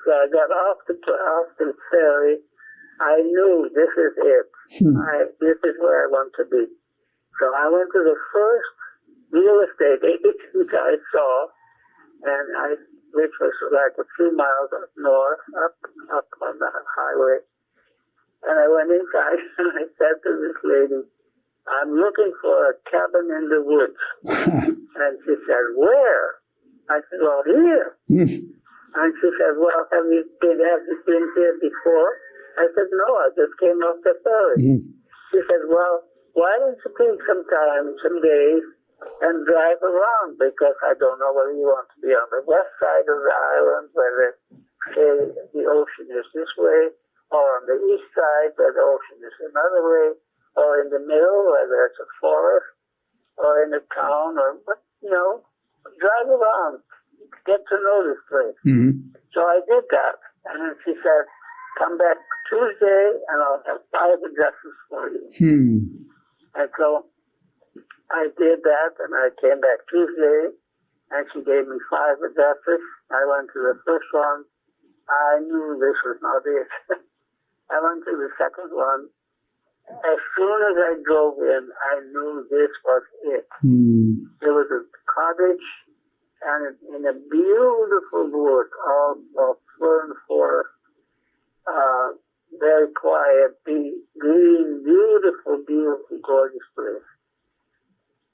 So I got off the ferry. I knew this is it. This is where I want to be. So I went to the first real estate agent I saw, which was like a few miles up north, up on the highway. And I went inside and I said to this lady, "I'm looking for a cabin in the woods." And she said, "Where?" I said, "Well, here." And she said, "Well, have you been here before?" I said, "No, I just came off the ferry." She said, "Well, why don't you take some days, and drive around, because I don't know whether you want to be on the west side of the island, whether the ocean is this way, or on the east side, where the ocean is another way, or in the middle, where there's a forest, or in a town, or, you know, drive around, get to know this place." So I did that. And then she said, come back Tuesday and I'll have 5 addresses for you. And so I did that and I came back Tuesday and she gave me 5 addresses. I went to the first one. I knew this was not it. I went to the second one. As soon as I drove in, I knew this was it. There was a cottage and in a beautiful wood, all of fern forest, very quiet, green, beautiful, gorgeous place.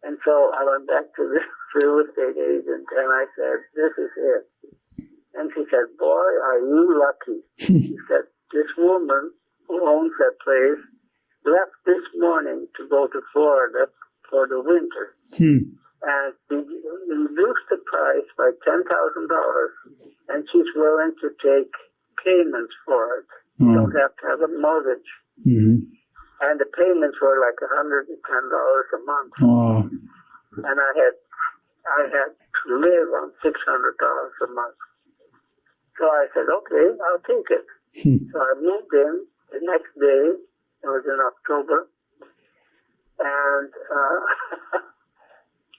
And so I went back to the real estate agent and I said, this is it. And she said, boy, are you lucky. She said, this woman who owns that place left this morning to go to Florida for the winter. And reduced the price by $10,000 and she's willing to take payments for it. You don't have to have a mortgage. And the payments were like $110 a month. And I had to live on $600 a month. So I said, okay, I'll take it. So I moved in the next day. It was in October. And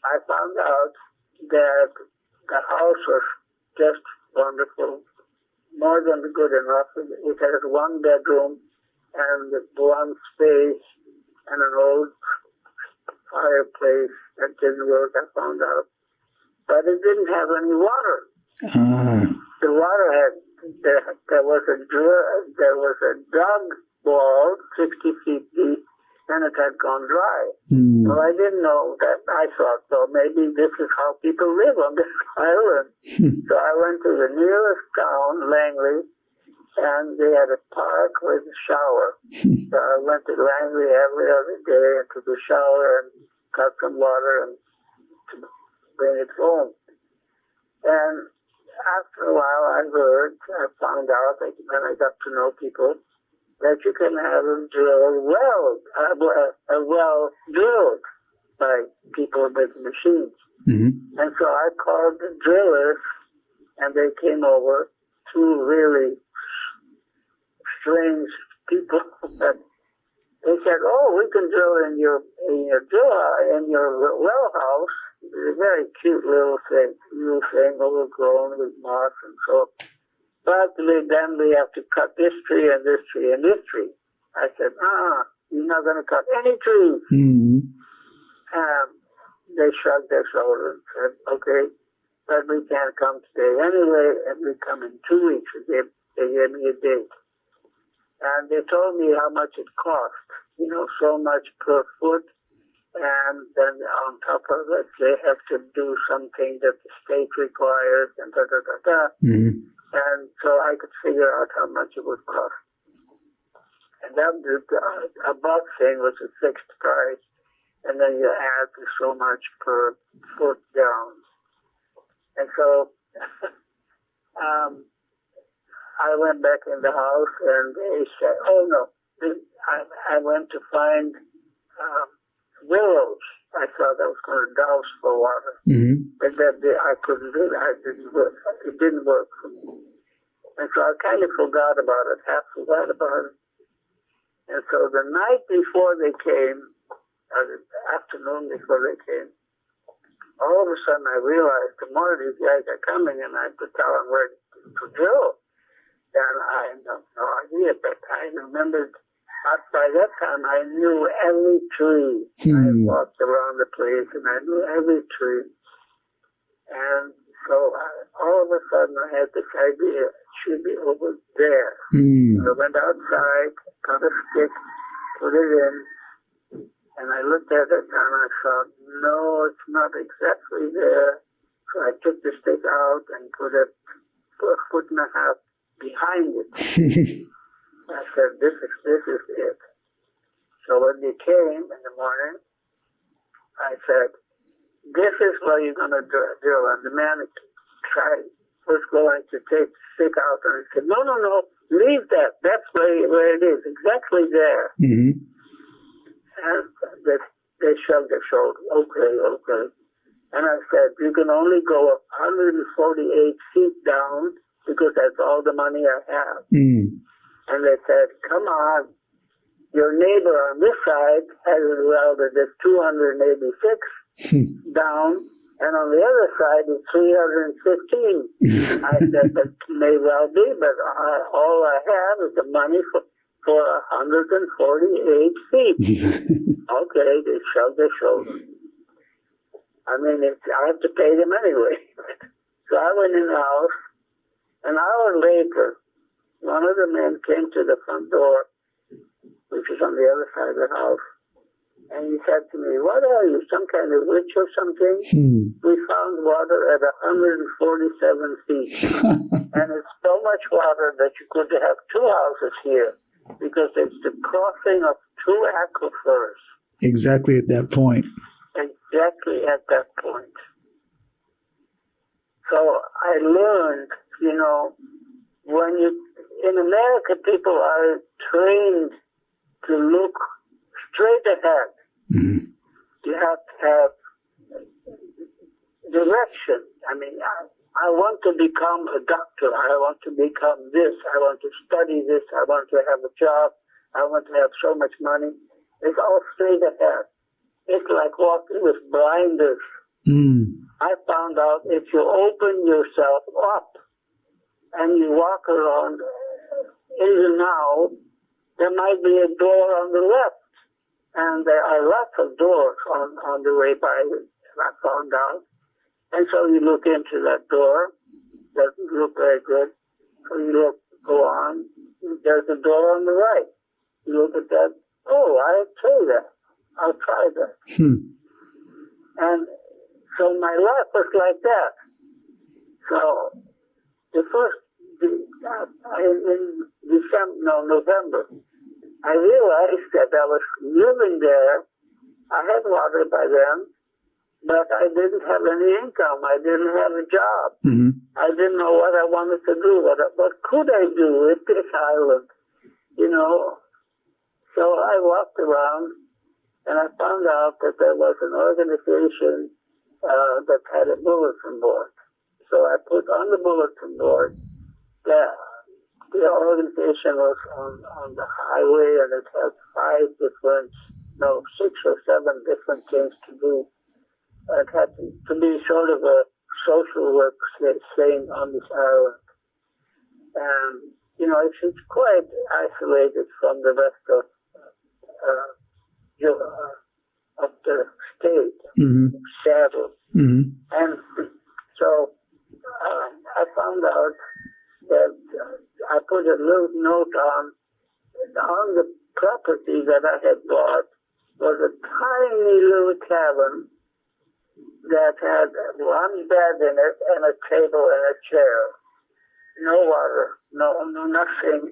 I found out that the house was just wonderful, more than good enough. It had 1 bedroom and 1 space and an old fireplace that didn't work, I found out. But it didn't have any water. The water there was a dug wall 60 feet deep and it had gone dry. Well, I didn't know that. I thought, well, maybe this is how people live on this island. So I went to the nearest town, Langley, and they had a park with a shower. So I went to Langley every other day and took a shower and got some water and bring it home. And after a while, I found out that when I got to know people, that you can have a well drilled by people with machines. And so I called the drillers, and they came over, 2 really strange people. They said, "Oh, we can drill in your well house." It's a very cute little thing, overgrown with moss and so. But then we have to cut this tree and this tree and this tree. I said, you're not going to cut any trees. They shrugged their shoulders and said, okay, but we can't come today anyway, and we come in 2 weeks. They gave me a date. And they told me how much it cost, so much per foot. And then on top of it, they have to do something that the state requires and And so I could figure out how much it would cost. And then a box thing was a fixed price, and then you add so much per foot down. And so I went back in the house, and they said, "Oh no!" I went to find willows. I thought I was going to douse for water. But I couldn't do that. It didn't work for me. And so I kind of forgot about it, half forgot about it. And so the night before they came, or the afternoon before they came, all of a sudden I realized tomorrow these guys are coming and I have to tell them where to drill. And I had no idea, but I remembered. By that time, I knew every tree. I walked around the place, and I knew every tree. And so all of a sudden, I had this idea, it should be over there. I went outside, got a stick, put it in, and I looked at it, and I thought, no, it's not exactly there. So I took the stick out and put it a foot and a half behind it. I said, this is it. So when they came in the morning, I said, this is where you're going to drill. And the man was going to take the stick out, and he said, no, leave that. That's where it is, exactly there. And they shrugged their shoulders. Okay. And I said, you can only go 148 feet down because that's all the money I have. Mm. And they said, come on, your neighbor on this side has it welded at 286 down, and on the other side it's 315. I said, that may well be, but all I have is the money for 148 feet. Okay, they shrugged their shoulders. I mean, I have to pay them anyway. So I went in the house. An hour later, one of the men came to the front door, which is on the other side of the house, and he said to me, what are you, some kind of witch or something? We found water at 147 feet. And it's so much water that you could have two houses here, because it's the crossing of two aquifers. Exactly at that point. Exactly at that point. So I learned, you know, when in America, people are trained to look straight ahead. Mm-hmm. You have to have direction. I mean, I want to become a doctor. I want to become this. I want to study this. I want to have a job. I want to have so much money. It's all straight ahead. It's like walking with blinders. Mm. I found out if you open yourself up and you walk around in the now, there might be a door on the left. And there are lots of doors on the way by, I found out. And so you look into that door. Doesn't look very good. So you go on. There's a door on the right. You look at that. Oh, I'll try that. I'll try that. And so my life was like that. So the first, in November, I realized that I was living there. I had water by then, but I didn't have any income. I didn't have a job. Mm-hmm. I didn't know what I wanted to do. What could I do with this island? You know? So I walked around, and I found out that there was an organization that had a bulletin board. So I put on the bulletin board that the organization was on the highway, and it had 6 or 7 different things to do. It had to be sort of a social work thing on this island. And, you know, it's quite isolated from the rest of the state, Seattle. Mm-hmm. And so I found out that I put a little note on the property that I had bought was a tiny little cabin that had one bed in it and a table and a chair. No water, no nothing.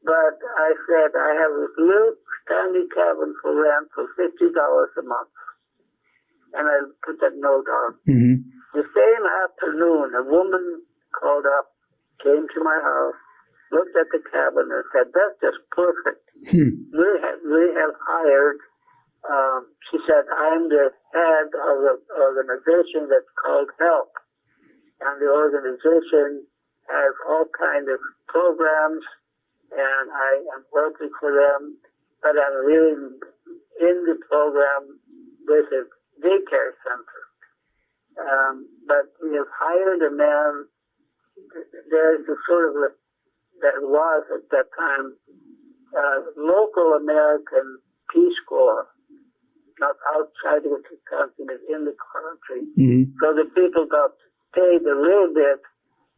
But I said, I have this little tiny cabin for rent for $50 a month. And I put that note on. Mm-hmm. The same afternoon, a woman called up, came to my house, looked at the cabin and said, that's just perfect. We have hired, she said, I'm the head of an organization that's called HELP. And the organization has all kinds of programs, and I am working for them, but I'm really in the program with a daycare center. But we have hired a man. There's a sort of that was at that time local American Peace Corps, not outside of the country, but in the country. Mm-hmm. So the people got paid a little bit,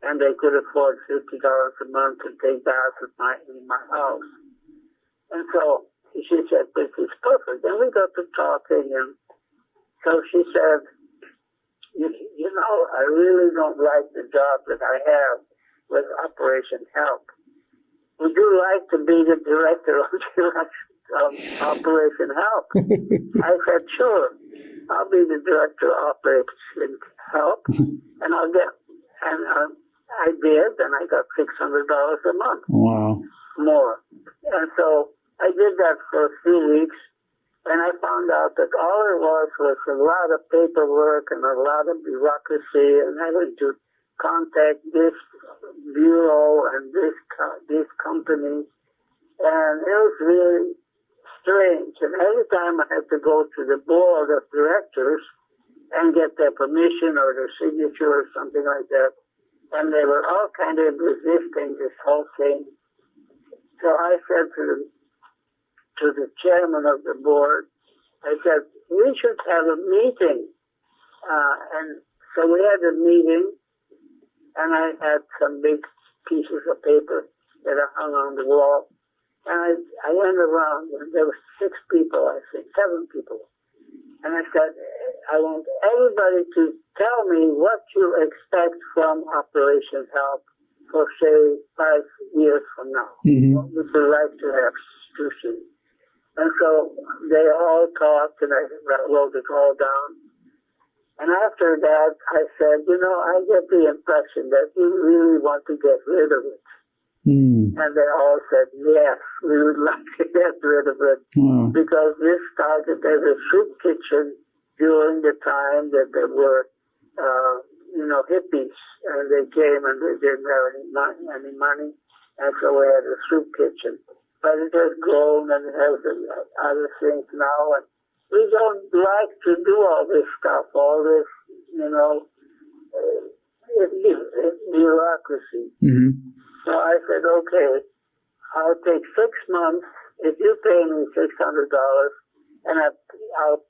and they could afford $50 a month to take baths in my house. And so she said, this is perfect. And we got to talking, and so she said, you know, I really don't like the job that I have with Operation HELP. Would you like to be the director of Operation HELP? I said, sure. I'll be the director of Operation HELP, and I'll get, and I did, and I got $600 a month. Wow. More. And so I did that for a few weeks, and I found out that all it was a lot of paperwork and a lot of bureaucracy and having to contact this bureau and this company. And it was really strange. And every time I had to go to the board of directors and get their permission or their signature or something like that, and they were all kind of resisting this whole thing. So I said to the chairman of the board, I said, we should have a meeting. And so we had a meeting, and I had some big pieces of paper that I hung on the wall. And I went around, and there were 6 people, I think, 7 people. And I said, I want everybody to tell me what you expect from Operation Help for, say, 5 years from now. Mm-hmm. What would you like to have to see? And so they all talked, and I wrote it all down. And after that, I said, I get the impression that you really want to get rid of it. Mm. And they all said, yes, we would like to get rid of it. Mm. Because this started as a soup kitchen during the time that there were, hippies. And they came and they didn't have any money. And so we had a soup kitchen. But it has grown and it has other things now. And we don't like to do all this stuff, all this, bureaucracy. Mm-hmm. So I said, okay, I'll take 6 months if you pay me $600, and I'll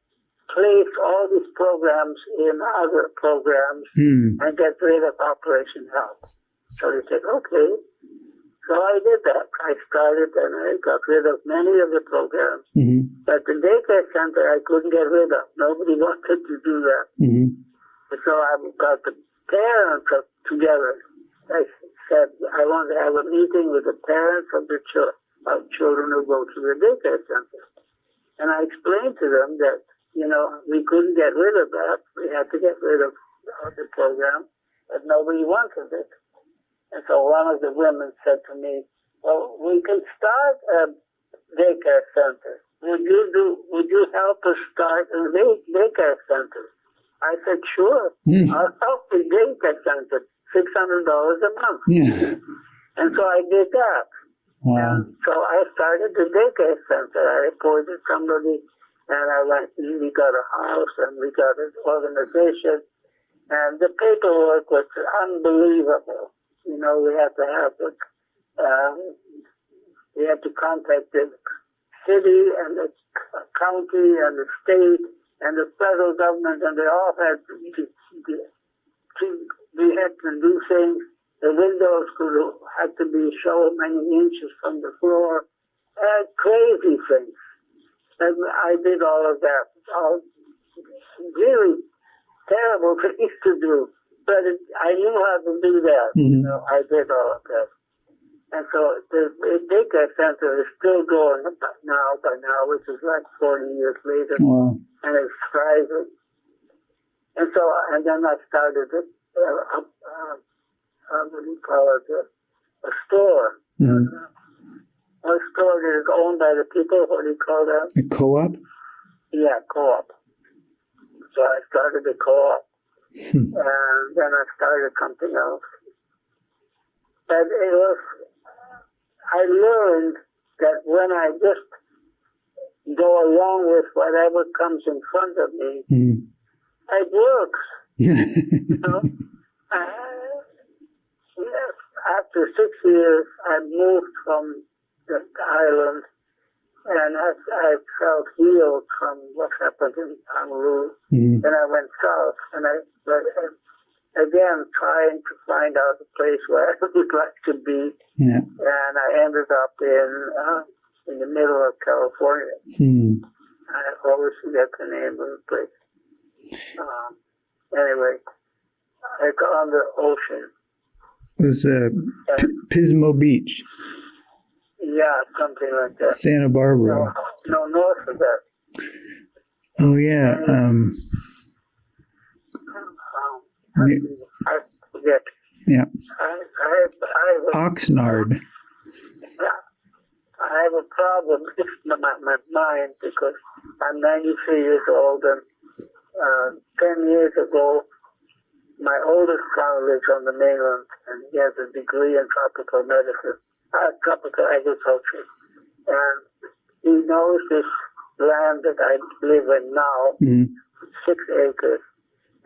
place all these programs in other programs and get rid of Operation Help. So they said, okay. So I did that. I started and I got rid of many of the programs. Mm-hmm. But the daycare center I couldn't get rid of. Nobody wanted to do that. Mm-hmm. So I got the parents together. I said, I want to have a meeting with the parents of the children who go to the daycare center. And I explained to them that, we couldn't get rid of that. We had to get rid of the program, but nobody wanted it. And so one of the women said to me, well, we can start a daycare center. Would you help us start a daycare center? I said, sure. I'll help the daycare center. $600 a month. Yeah. And so I did that. Wow. And so I started the daycare center. I appointed somebody, and we got a house, and we got an organization, and the paperwork was unbelievable. We had to have we had to contact the city and the county and the state and the federal government, and they all had we had to do things. The windows had to be so many inches from the floor. Crazy things. And I did all of that. All really terrible things to do. But I knew how to do that. Mm-hmm. I did all of that. And so the daycare center is still going by now, which is like 40 years later. Wow. And it's thriving. And then I started it. What do you call it? A store. Mm-hmm. A store that is owned by the people. What do you call that? A co-op? Yeah, co-op. So I started a co-op. And then I started something else. But I learned that when I just go along with whatever comes in front of me, it works. Yes, after 6 years, I moved from the island, and I felt healed from what happened in Honolulu. Mm-hmm. Then I went south, and again trying to find out a place where I would like to be. Yeah. And I ended up in the middle of California. Mm-hmm. I always forget the name of the place. Anyway, it's on the ocean. It was Pismo Beach. Yeah, something like that. Santa Barbara. No, north of that. Oh, yeah. I forget. Yeah. I Oxnard. I have a problem with my mind because I'm 93 years old, and 10 years ago, my oldest son lives on the mainland, and he has a degree in tropical medicine, tropical agriculture. And he knows this land that I live in now, 6 acres.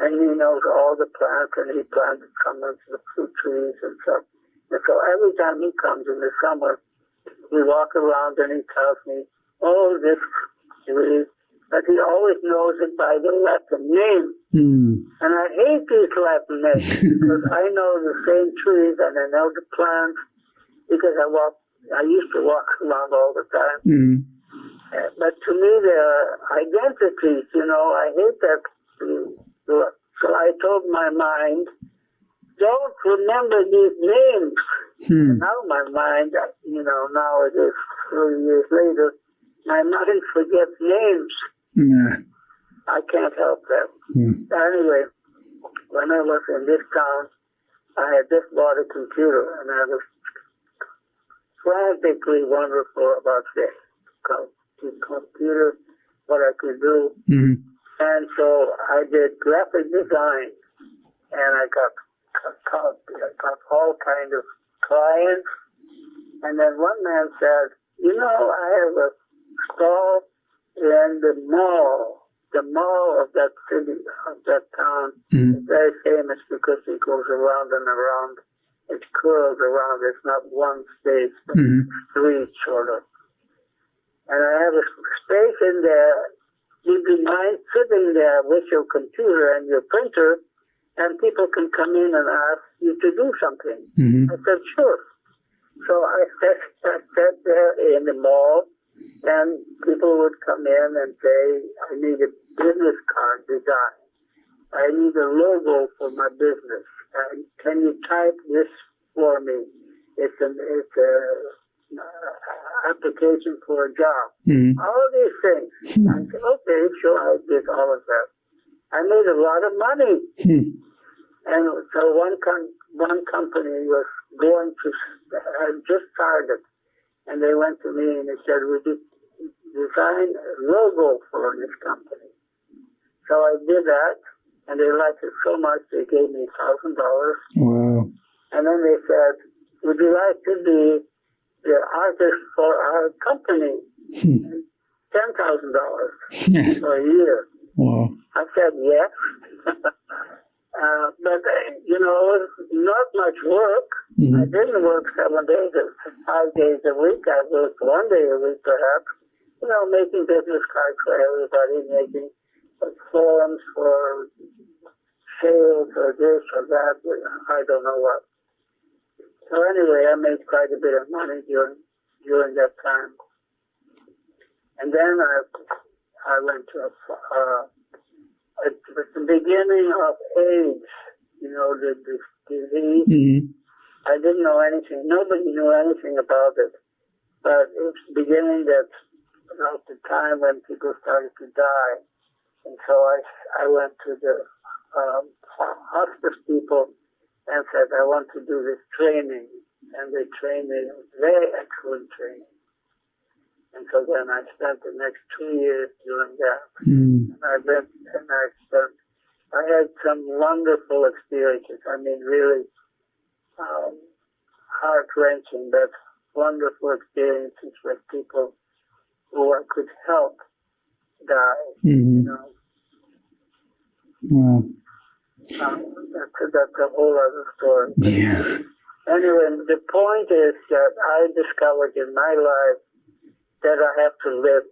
And he knows all the plants, and he planted some of the fruit trees and stuff. And so every time he comes in the summer, we walk around and he tells me, oh, this tree. But he always knows it by the Latin name. And I hate these Latin names because I know the same trees and I know the plants because I used to walk around all the time. But to me, they're identities, I hate that. So I told my mind, don't remember these names. Now my mind, now it is 30 years later, my mind forgets names. I can't help that. Anyway, when I was in this town, I had just bought a computer, and I was frantically wonderful about this computer, what I could do. And so I did graphic design, and I got all kind of clients. And then one man said, I have a stall in the mall of that city, of that town. It's very famous because it goes around and around. It curls around. It's not one space, but three, sort of. And I have a space in there. You'd be mind sitting there with your computer and your printer, and people can come in and ask you to do something. I said, sure. So I sat there in the mall, and people would come in and say, I need a business card design. I need a logo for my business. Can you type this for me? It's a application for a job. All these things. I said, okay, sure, I did all of that. I made a lot of money. And so one company was going to, had just started, and they went to me and they said, would you design a logo for this company? So I did that, and they liked it so much, they gave me $1,000. Wow. And then they said, would you like to be the artist for our company? $10,000 for a year. Wow. I said yes. But, not much work. I didn't work 7 days, 5 days a week. I worked 1 day a week, perhaps. Making business cards for everybody, making forms for sales or this or that. I don't know what. So anyway, I made quite a bit of money during that time. And then I went to at the beginning of AIDS, the disease. I didn't know anything. Nobody knew anything about it. But it's beginning that the time when people started to die. And so I went to the hospice people and said, I want to do this training. And they trained me, very excellent training. And so then I spent the next 2 years doing that. And I had some wonderful experiences. I mean, really heart-wrenching, but wonderful experiences with people who I could help die, Wow. That's a whole other story. Yeah. Anyway, the point is that I discovered in my life that I have to live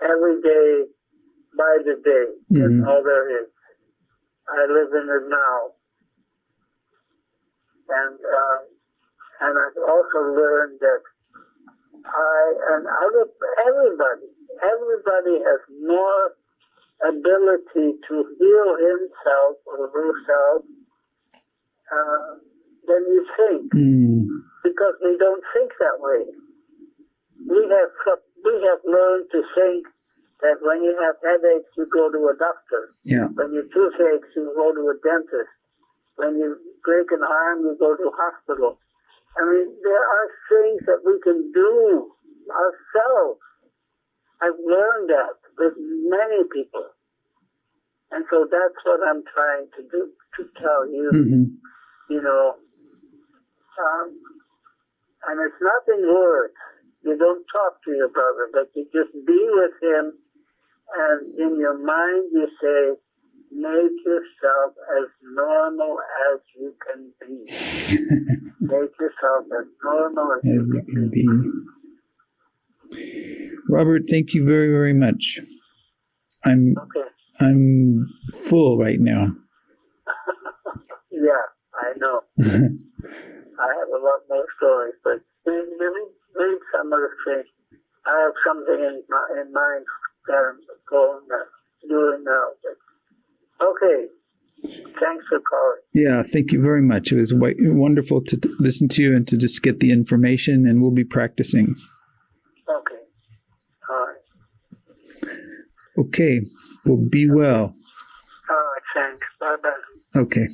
every day by the day. That's all there is. I live in it now. And I've also learned that everybody has more ability to heal himself or herself than you think, because we don't think that way. We have learned to think that when you have headaches, you go to a doctor. Yeah. When you toothaches, you go to a dentist. When you break an arm, you go to a hospital. I mean, there are things that we can do ourselves. I've learned that with many people. And so that's what I'm trying to do, to tell you, you know, and it's not in words. You don't talk to your brother, but you just be with him, and in your mind you say, make yourself as normal as you can be. Make yourself as normal as you can be. Robert, thank you very, very much. I'm full right now. Yeah, I know. I have a lot more stories, but read some of the things. I have something in mind that I'm doing now. But, okay. Thanks for calling. Yeah, thank you very much. It was wonderful to listen to you and to just get the information, and we'll be practicing. Okay. All right. Okay. Well, be well. All right, thanks. Bye-bye. Okay.